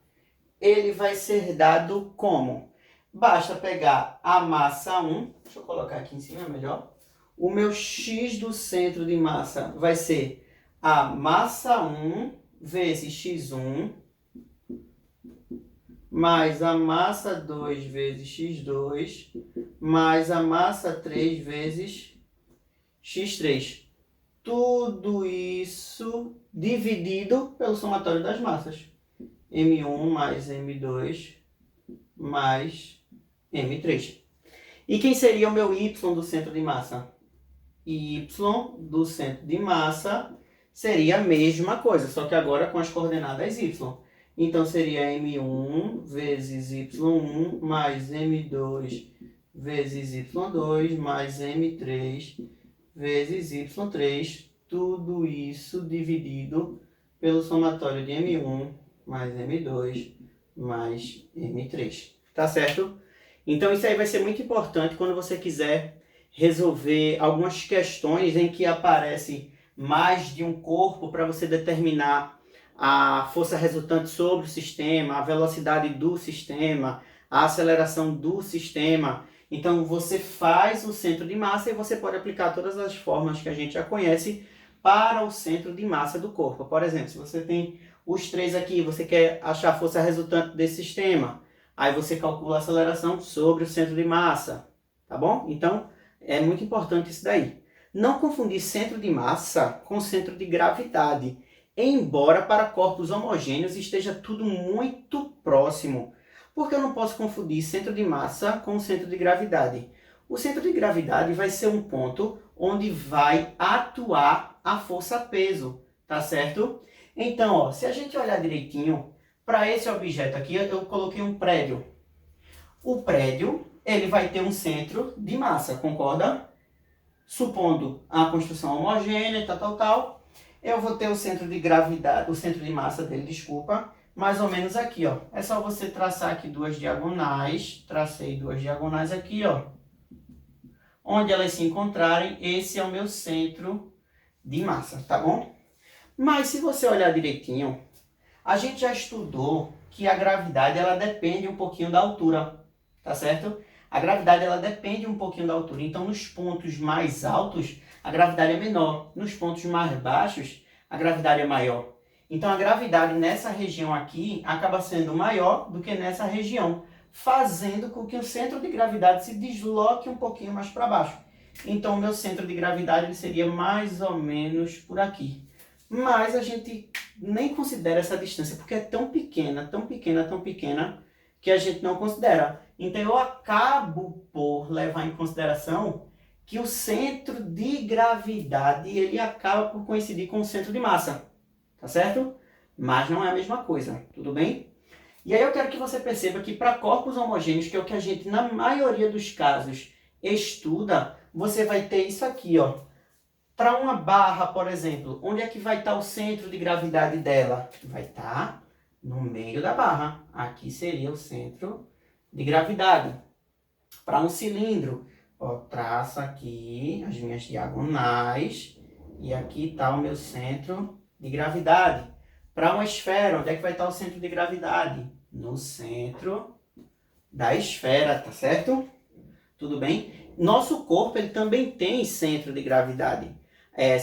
Ele vai ser dado como? Basta pegar a massa 1, deixa eu colocar aqui em cima melhor. O meu X do centro de massa vai ser a massa 1 vezes x1, mais a massa 2 vezes x2, mais a massa 3 vezes x3. Tudo isso dividido pelo somatório das massas. M1 mais M2 mais M3. E quem seria o meu Y do centro de massa? Y do centro de massa seria a mesma coisa, só que agora com as coordenadas y. Então seria m1 vezes y1 mais m2 vezes y2 mais m3 vezes y3, tudo isso dividido pelo somatório de m1 mais m2 mais m3. Tá certo? Então isso aí vai ser muito importante quando você quiser resolver algumas questões em que aparece mais de um corpo para você determinar a força resultante sobre o sistema, a velocidade do sistema, a aceleração do sistema. Então você faz o centro de massa e você pode aplicar todas as formas que a gente já conhece para o centro de massa do corpo. Por exemplo, se você tem os três aqui, você quer achar a força resultante desse sistema, aí você calcula a aceleração sobre o centro de massa, tá bom? Então, é muito importante isso daí. Não confundir centro de massa com centro de gravidade, embora para corpos homogêneos esteja tudo muito próximo. Porque eu não posso confundir centro de massa com centro de gravidade. O centro de gravidade vai ser um ponto onde vai atuar a força-peso, tá certo? Então, ó, se a gente olhar direitinho, para esse objeto aqui, eu coloquei um prédio. O prédio, ele vai ter um centro de massa, concorda? Supondo a construção homogênea, tal, eu vou ter o centro de gravidade, o centro de massa dele, desculpa, mais ou menos aqui, ó. É só você traçar aqui duas diagonais, tracei duas diagonais aqui, ó. Onde elas se encontrarem, esse é o meu centro de massa, tá bom? Mas se você olhar direitinho, a gente já estudou que a gravidade, ela depende um pouquinho da altura, tá certo? A gravidade, ela depende um pouquinho da altura. Então, nos pontos mais altos, a gravidade é menor. Nos pontos mais baixos, a gravidade é maior. Então, a gravidade nessa região aqui acaba sendo maior do que nessa região, fazendo com que o centro de gravidade se desloque um pouquinho mais para baixo. Então, o meu centro de gravidade ele seria mais ou menos por aqui. Mas a gente nem considera essa distância, porque é tão pequena, que a gente não considera. Então, eu acabo por levar em consideração que o centro de gravidade ele acaba por coincidir com o centro de massa. Tá certo? Mas não é a mesma coisa, tudo bem? E aí eu quero que você perceba que para corpos homogêneos, que é o que a gente na maioria dos casos estuda, você vai ter isso aqui, ó. Para uma barra, por exemplo, onde é que vai estar o centro de gravidade dela? Vai estar no meio da barra. Aqui seria o centro de gravidade. Para um cilindro, ó, traço aqui as minhas diagonais e aqui está o meu centro de gravidade. Para uma esfera, onde é que vai estar o centro de gravidade? No centro da esfera, tá certo? Tudo bem? Nosso corpo ele também tem centro de gravidade.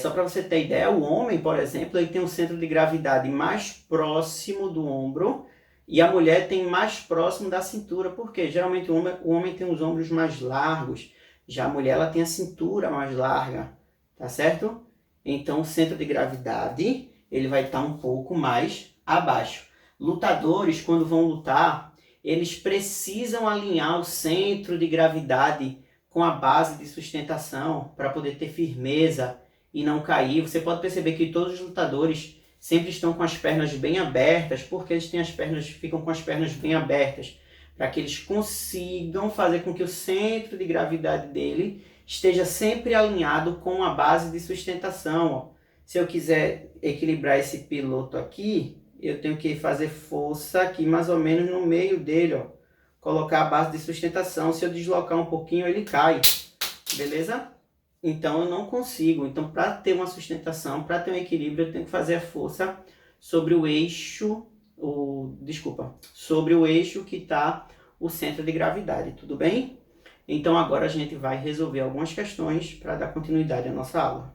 Só para você ter ideia, o homem, por exemplo, ele tem um centro de gravidade mais próximo do ombro e a mulher tem mais próximo da cintura. Por quê? Geralmente o homem tem os ombros mais largos, já a mulher ela tem a cintura mais larga, tá certo? Então, o centro de gravidade ele vai estar um pouco mais abaixo. Lutadores, quando vão lutar, eles precisam alinhar o centro de gravidade com a base de sustentação para poder ter firmeza e não cair. Você pode perceber que todos os lutadores sempre estão com as pernas bem abertas, porque eles ficam com as pernas bem abertas, para que eles consigam fazer com que o centro de gravidade dele esteja sempre alinhado com a base de sustentação. Ó. Se eu quiser equilibrar esse piloto aqui, eu tenho que fazer força aqui mais ou menos no meio dele, ó. Colocar a base de sustentação. Se eu deslocar um pouquinho, ele cai. Beleza? Então eu não consigo. Então, para ter uma sustentação, para ter um equilíbrio, eu tenho que fazer a força sobre o eixo, sobre o eixo que está o centro de gravidade. Tudo bem? Então agora a gente vai resolver algumas questões para dar continuidade à nossa aula.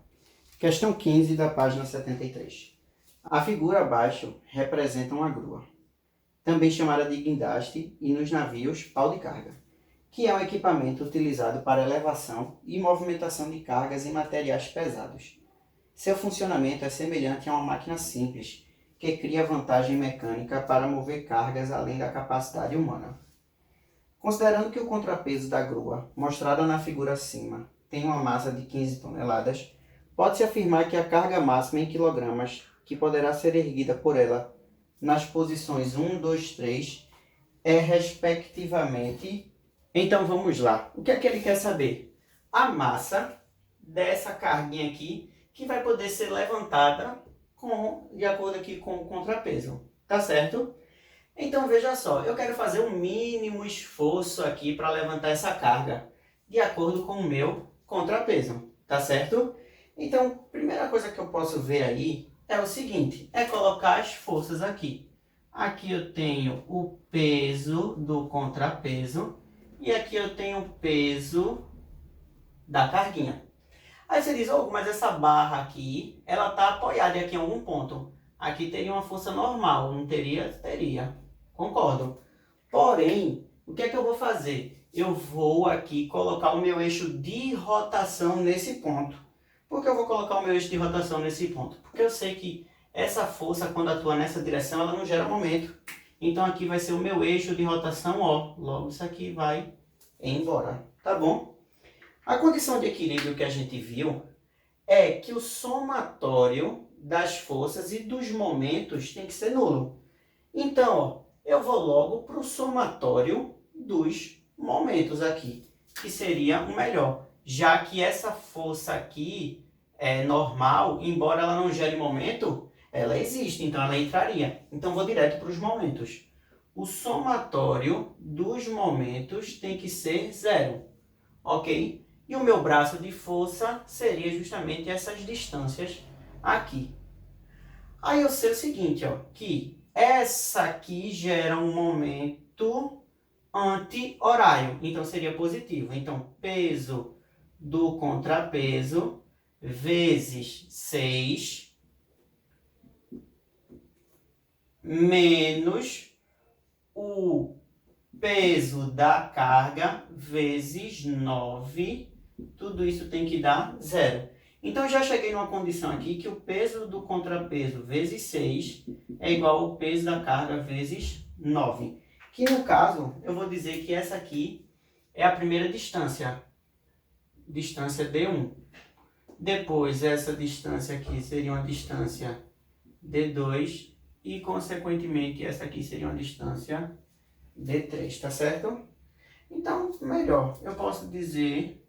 Questão 15 da página 73. A figura abaixo representa uma grua, também chamada de guindaste e nos navios pau de carga, que é um equipamento utilizado para elevação e movimentação de cargas e materiais pesados. Seu funcionamento é semelhante a uma máquina simples, que cria vantagem mecânica para mover cargas além da capacidade humana. Considerando que o contrapeso da grua, mostrada na figura acima, tem uma massa de 15 toneladas, pode-se afirmar que a carga máxima em quilogramas que poderá ser erguida por ela nas posições 1, 2, 3 é respectivamente... Então vamos lá. O que é que ele quer saber? A massa dessa carguinha aqui que vai poder ser levantada de acordo aqui com o contrapeso. Tá certo? Então veja só, eu quero fazer um mínimo esforço aqui para levantar essa carga de acordo com o meu contrapeso. Tá certo? Então, primeira coisa que eu posso ver aí é o seguinte, é colocar as forças aqui. Aqui eu tenho o peso do contrapeso e aqui eu tenho o peso da carguinha. Aí você diz, oh, mas essa barra aqui, ela está apoiada aqui em algum ponto. Aqui teria uma força normal, não teria? Teria. Concordo. Porém, o que é que eu vou fazer? Eu vou aqui colocar o meu eixo de rotação nesse ponto. Por que eu vou colocar o meu eixo de rotação nesse ponto? Porque eu sei que essa força, quando atua nessa direção, ela não gera momento. Então aqui vai ser o meu eixo de rotação O. Logo isso aqui vai embora. Tá bom? A condição de equilíbrio que a gente viu é que o somatório das forças e dos momentos tem que ser nulo. Então, ó, eu vou logo para o somatório dos momentos aqui, que seria o melhor. Já que essa força aqui é normal, embora ela não gere momento, ela existe, então ela entraria. Então vou direto para os momentos. O somatório dos momentos tem que ser zero, ok? E o meu braço de força seria justamente essas distâncias aqui. Aí eu sei o seguinte, ó, que essa aqui gera um momento anti-horário, então seria positivo. Então, peso do contrapeso vezes 6 menos o peso da carga vezes 9, tudo isso tem que dar zero. Então já cheguei numa condição aqui que o peso do contrapeso vezes 6 é igual ao peso da carga vezes 9. Que no caso, eu vou dizer que essa aqui é a primeira distância. Distância D1. Depois, essa distância aqui seria uma distância D2. E, consequentemente, essa aqui seria uma distância D3, tá certo? Então, melhor, eu posso dizer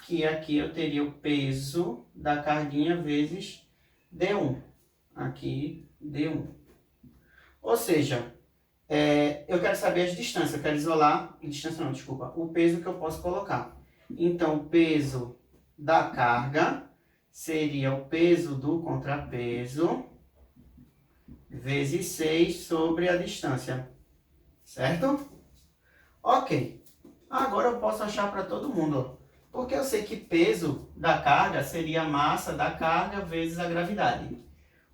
que aqui eu teria o peso da carguinha vezes D1. Aqui, D1. Ou seja, eu quero saber as distâncias, eu quero isolar, distância não, desculpa, o peso que eu posso colocar. Então, o peso da carga seria o peso do contrapeso vezes 6 sobre a distância. Certo? Ok. Agora eu posso achar para todo mundo, ó. Porque eu sei que peso da carga seria a massa da carga vezes a gravidade.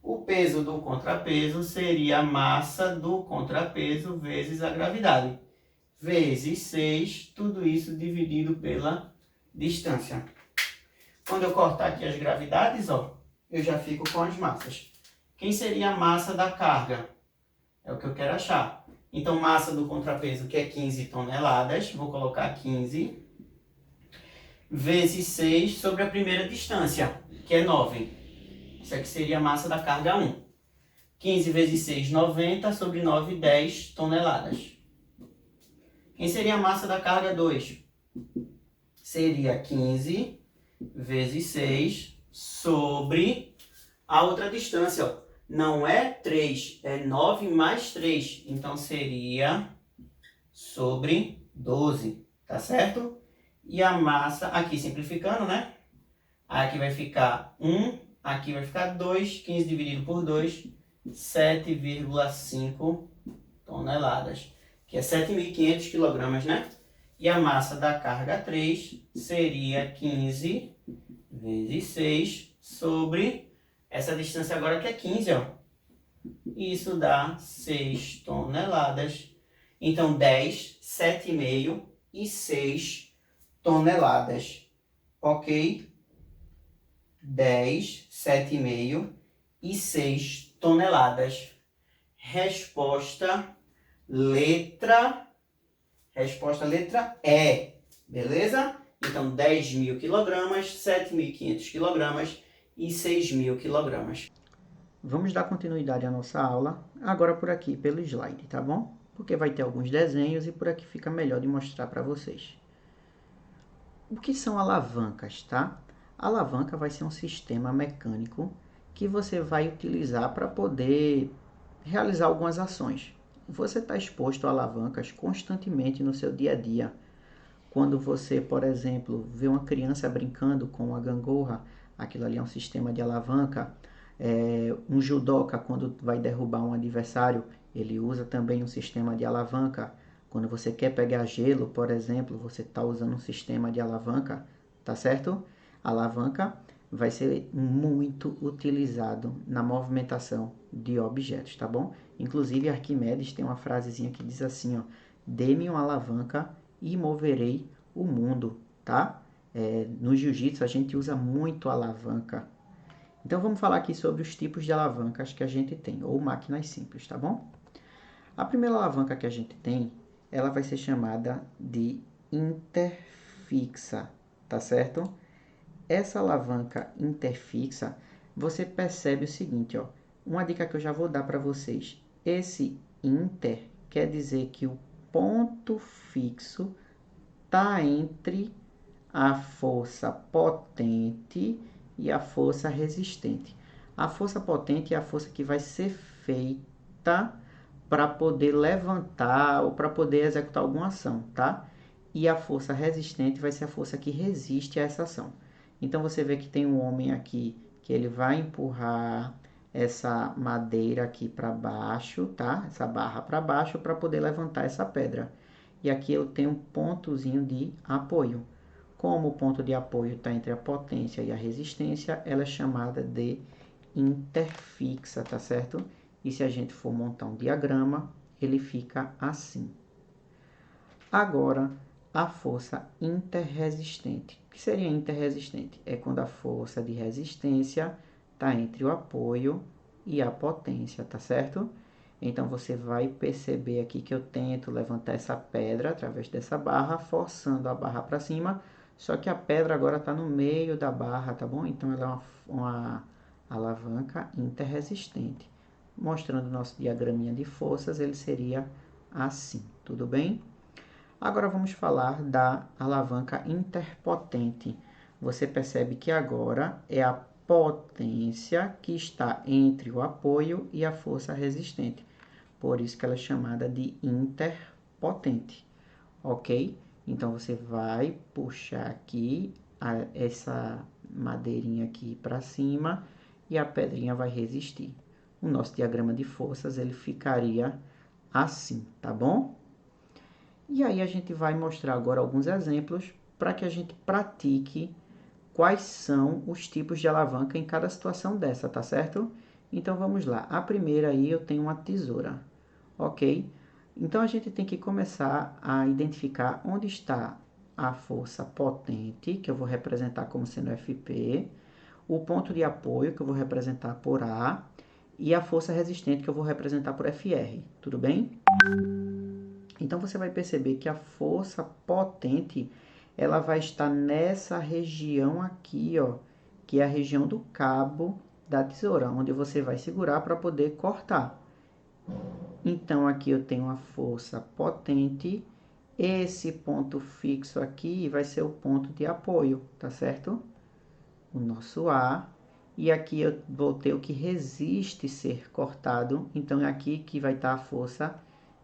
O peso do contrapeso seria a massa do contrapeso vezes a gravidade. Vezes 6, tudo isso dividido pela distância. Quando eu cortar aqui as gravidades, ó, eu já fico com as massas. Quem seria a massa da carga? É o que eu quero achar. Então, massa do contrapeso, que é 15 toneladas, vou colocar 15, vezes 6 sobre a primeira distância, que é 9. Isso aqui seria a massa da carga 1. 15 vezes 6, 90, sobre 9, 10 toneladas. Quem seria a massa da carga 2? Seria 15 vezes 6 sobre a outra distância, ó. Não é 3, é 9 mais 3. Então, seria sobre 12, tá certo? E a massa, aqui simplificando, né? Aqui vai ficar 1, aqui vai ficar 2, 15 dividido por 2, 7,5 toneladas. Que é 7.500 quilogramas, né? E a massa da carga 3 seria 15 vezes 6 sobre... essa distância agora que é 15, ó. Isso dá 6 toneladas. Então, 10, 7,5 e 6 toneladas. Ok? 10, 7,5 e 6 toneladas. Resposta letra E. Beleza? Então, 10.000 kg, 7.500 kg e 6.000 kg. Vamos dar continuidade à nossa aula, agora por aqui, pelo slide, tá bom? Porque vai ter alguns desenhos e por aqui fica melhor de mostrar para vocês. O que são alavancas, tá? A alavanca vai ser um sistema mecânico que você vai utilizar para poder realizar algumas ações. Você está exposto a alavancas constantemente no seu dia a dia. Quando você, por exemplo, vê uma criança brincando com uma gangorra, aquilo ali é um sistema de alavanca. Um judoca, quando vai derrubar um adversário, ele usa também um sistema de alavanca. Quando você quer pegar gelo, por exemplo, você está usando um sistema de alavanca, tá certo? A alavanca vai ser muito utilizado na movimentação de objetos, tá bom? Inclusive, Arquimedes tem uma frasezinha que diz assim, ó, dê-me uma alavanca e moverei o mundo, tá? No jiu-jitsu a gente usa muito alavanca. Então vamos falar aqui sobre os tipos de alavancas que a gente tem, ou máquinas simples, tá bom? A primeira alavanca que a gente tem, ela vai ser chamada de interfixa, tá certo? Essa alavanca interfixa, você percebe o seguinte, ó, uma dica que eu já vou dar para vocês. Esse inter quer dizer que o ponto fixo está entre a força potente e a força resistente. A força potente é a força que vai ser feita para poder levantar ou para poder executar alguma ação, tá? E a força resistente vai ser a força que resiste a essa ação. Então você vê que tem um homem aqui que ele vai empurrar essa madeira aqui para baixo, tá? Essa barra para baixo para poder levantar essa pedra. E aqui eu tenho um pontozinho de apoio. Como o ponto de apoio está entre a potência e a resistência, ela é chamada de interfixa, tá certo? E se a gente for montar um diagrama, ele fica assim. Agora, a força interresistente. O que seria interresistente? É quando a força de resistência está entre o apoio e a potência, tá certo? Então, você vai perceber aqui que eu tento levantar essa pedra através dessa barra, forçando a barra para cima, só que a pedra agora está no meio da barra, tá bom? Então, ela é uma alavanca interresistente. Mostrando o nosso diagraminha de forças, ele seria assim, tudo bem? Agora vamos falar da alavanca interpotente. Você percebe que agora é a potência que está entre o apoio e a força resistente. Por isso que ela é chamada de interpotente, ok? Então, você vai puxar aqui essa madeirinha aqui para cima e a pedrinha vai resistir. O nosso diagrama de forças, ele ficaria assim, tá bom? E aí a gente vai mostrar agora alguns exemplos para que a gente pratique quais são os tipos de alavanca em cada situação dessa, tá certo? Então vamos lá. A primeira aí eu tenho uma tesoura, ok? Então a gente tem que começar a identificar onde está a força potente, que eu vou representar como sendo FP, o ponto de apoio, que eu vou representar por A, e a força resistente, que eu vou representar por FR, tudo bem? Então você vai perceber que a força potente, ela vai estar nessa região aqui, ó, que é a região do cabo da tesoura, onde você vai segurar para poder cortar. Então aqui eu tenho a força potente, esse ponto fixo aqui vai ser o ponto de apoio, tá certo? O nosso A, e aqui eu vou ter o que resiste ser cortado, então é aqui que vai estar a força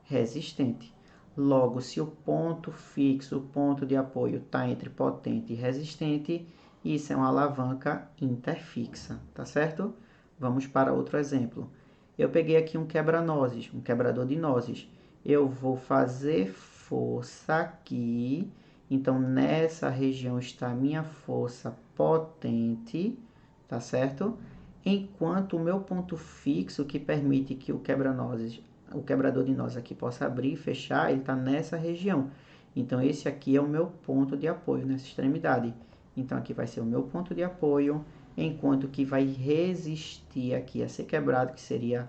resistente. Logo, se o ponto fixo, o ponto de apoio está entre potente e resistente, isso é uma alavanca interfixa, tá certo? Vamos para outro exemplo. Eu peguei aqui um quebra-nozes, um quebrador de nozes. Eu vou fazer força aqui, então nessa região está a minha força potente, tá certo? Enquanto o meu ponto fixo, que permite que o quebra-nozes, o quebrador de nozes aqui possa abrir e fechar, ele está nessa região. Então, esse aqui é o meu ponto de apoio nessa extremidade. Então, aqui vai ser o meu ponto de apoio, enquanto que vai resistir aqui a ser quebrado, que seria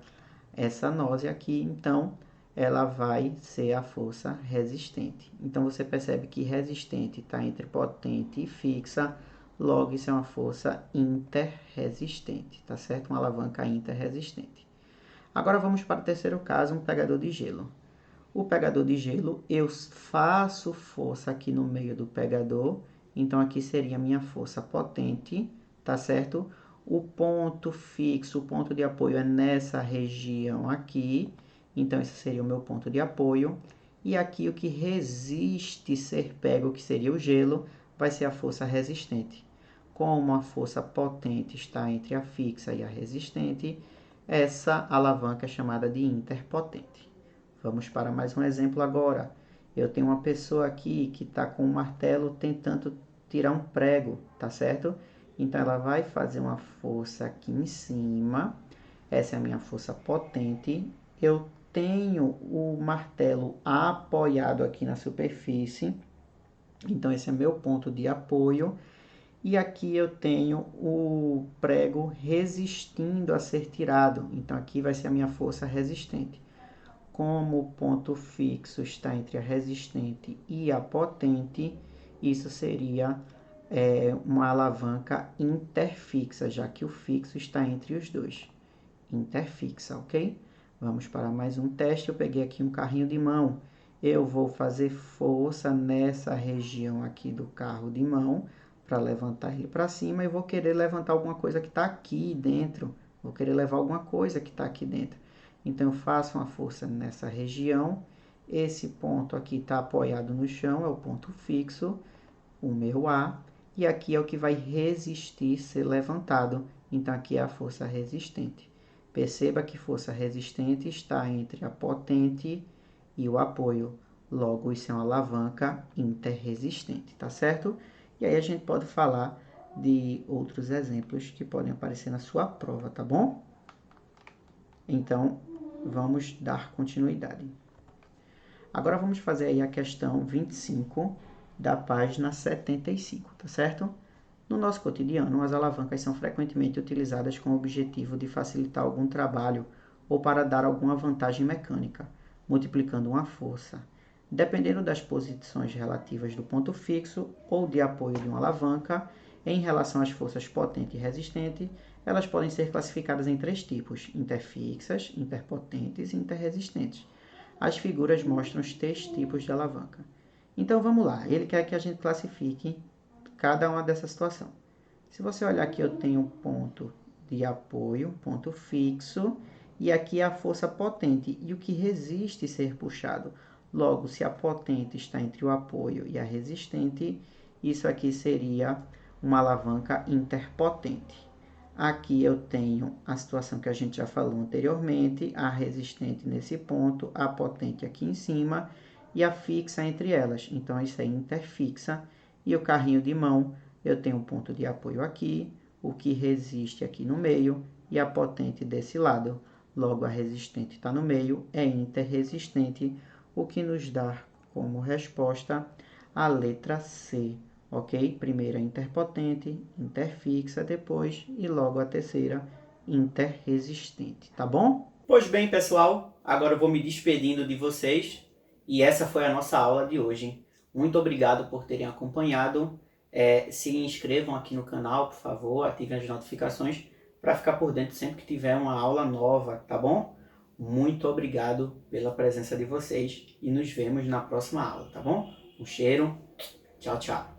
essa noze aqui. Então, ela vai ser a força resistente. Então, você percebe que resistente está entre potente e fixa, logo isso é uma força interresistente, tá certo? Uma alavanca interresistente. Agora vamos para o terceiro caso, um pegador de gelo. O pegador de gelo, eu faço força aqui no meio do pegador, então aqui seria a minha força potente, tá certo? O ponto fixo, o ponto de apoio é nessa região aqui, então esse seria o meu ponto de apoio. E aqui o que resiste ser pego, que seria o gelo, vai ser a força resistente. Como a força potente está entre a fixa e a resistente, essa alavanca é chamada de interpotente. Vamos para mais um exemplo agora. Eu tenho uma pessoa aqui que está com um martelo tentando tirar um prego, tá certo? Então, ela vai fazer uma força aqui em cima. Essa é a minha força potente. Eu tenho o martelo apoiado aqui na superfície. Então, esse é meu ponto de apoio. E aqui eu tenho o prego resistindo a ser tirado. Então, aqui vai ser a minha força resistente. Como o ponto fixo está entre a resistente e a potente, isso seria uma alavanca interfixa, já que o fixo está entre os dois. Interfixa, ok? Vamos para mais um teste. Eu peguei aqui um carrinho de mão. Eu vou fazer força nessa região aqui do carro de mão para levantar ele para cima e vou querer levantar alguma coisa que está aqui dentro. Vou querer levar alguma coisa que está aqui dentro. Então, eu faço uma força nessa região. Esse ponto aqui está apoiado no chão, é o ponto fixo, o meu A. E aqui é o que vai resistir ser levantado. Então, aqui é a força resistente. Perceba que força resistente está entre a potente e o apoio. Logo, isso é uma alavanca interresistente, tá certo? E aí a gente pode falar de outros exemplos que podem aparecer na sua prova, tá bom? Então, vamos dar continuidade. Agora vamos fazer aí a questão 25 da página 75, tá certo? No nosso cotidiano, as alavancas são frequentemente utilizadas com o objetivo de facilitar algum trabalho ou para dar alguma vantagem mecânica, multiplicando uma força. Dependendo das posições relativas do ponto fixo ou de apoio de uma alavanca, em relação às forças potente e resistente, elas podem ser classificadas em três tipos: interfixas, interpotentes e interresistentes. As figuras mostram os três tipos de alavanca. Então vamos lá, ele quer que a gente classifique cada uma dessa situação. Se você olhar aqui, eu tenho um ponto de apoio, ponto fixo, e aqui a força potente e o que resiste ser puxado. Logo, se a potente está entre o apoio e a resistente, isso aqui seria uma alavanca interpotente. Aqui eu tenho a situação que a gente já falou anteriormente, a resistente nesse ponto, a potente aqui em cima e a fixa entre elas. Então, isso é interfixa. E o carrinho de mão, eu tenho um ponto de apoio aqui, o que resiste aqui no meio e a potente desse lado. Logo, a resistente está no meio, é interresistente, o que nos dá como resposta a letra C, ok? Primeiro a interpotente, interfixa depois e logo a terceira interresistente, tá bom? Pois bem, pessoal, agora eu vou me despedindo de vocês e essa foi a nossa aula de hoje. Muito obrigado por terem acompanhado. Se inscrevam aqui no canal, por favor, ativem as notificações para ficar por dentro sempre que tiver uma aula nova, tá bom? Muito obrigado pela presença de vocês e nos vemos na próxima aula, tá bom? Um cheiro, tchau, tchau.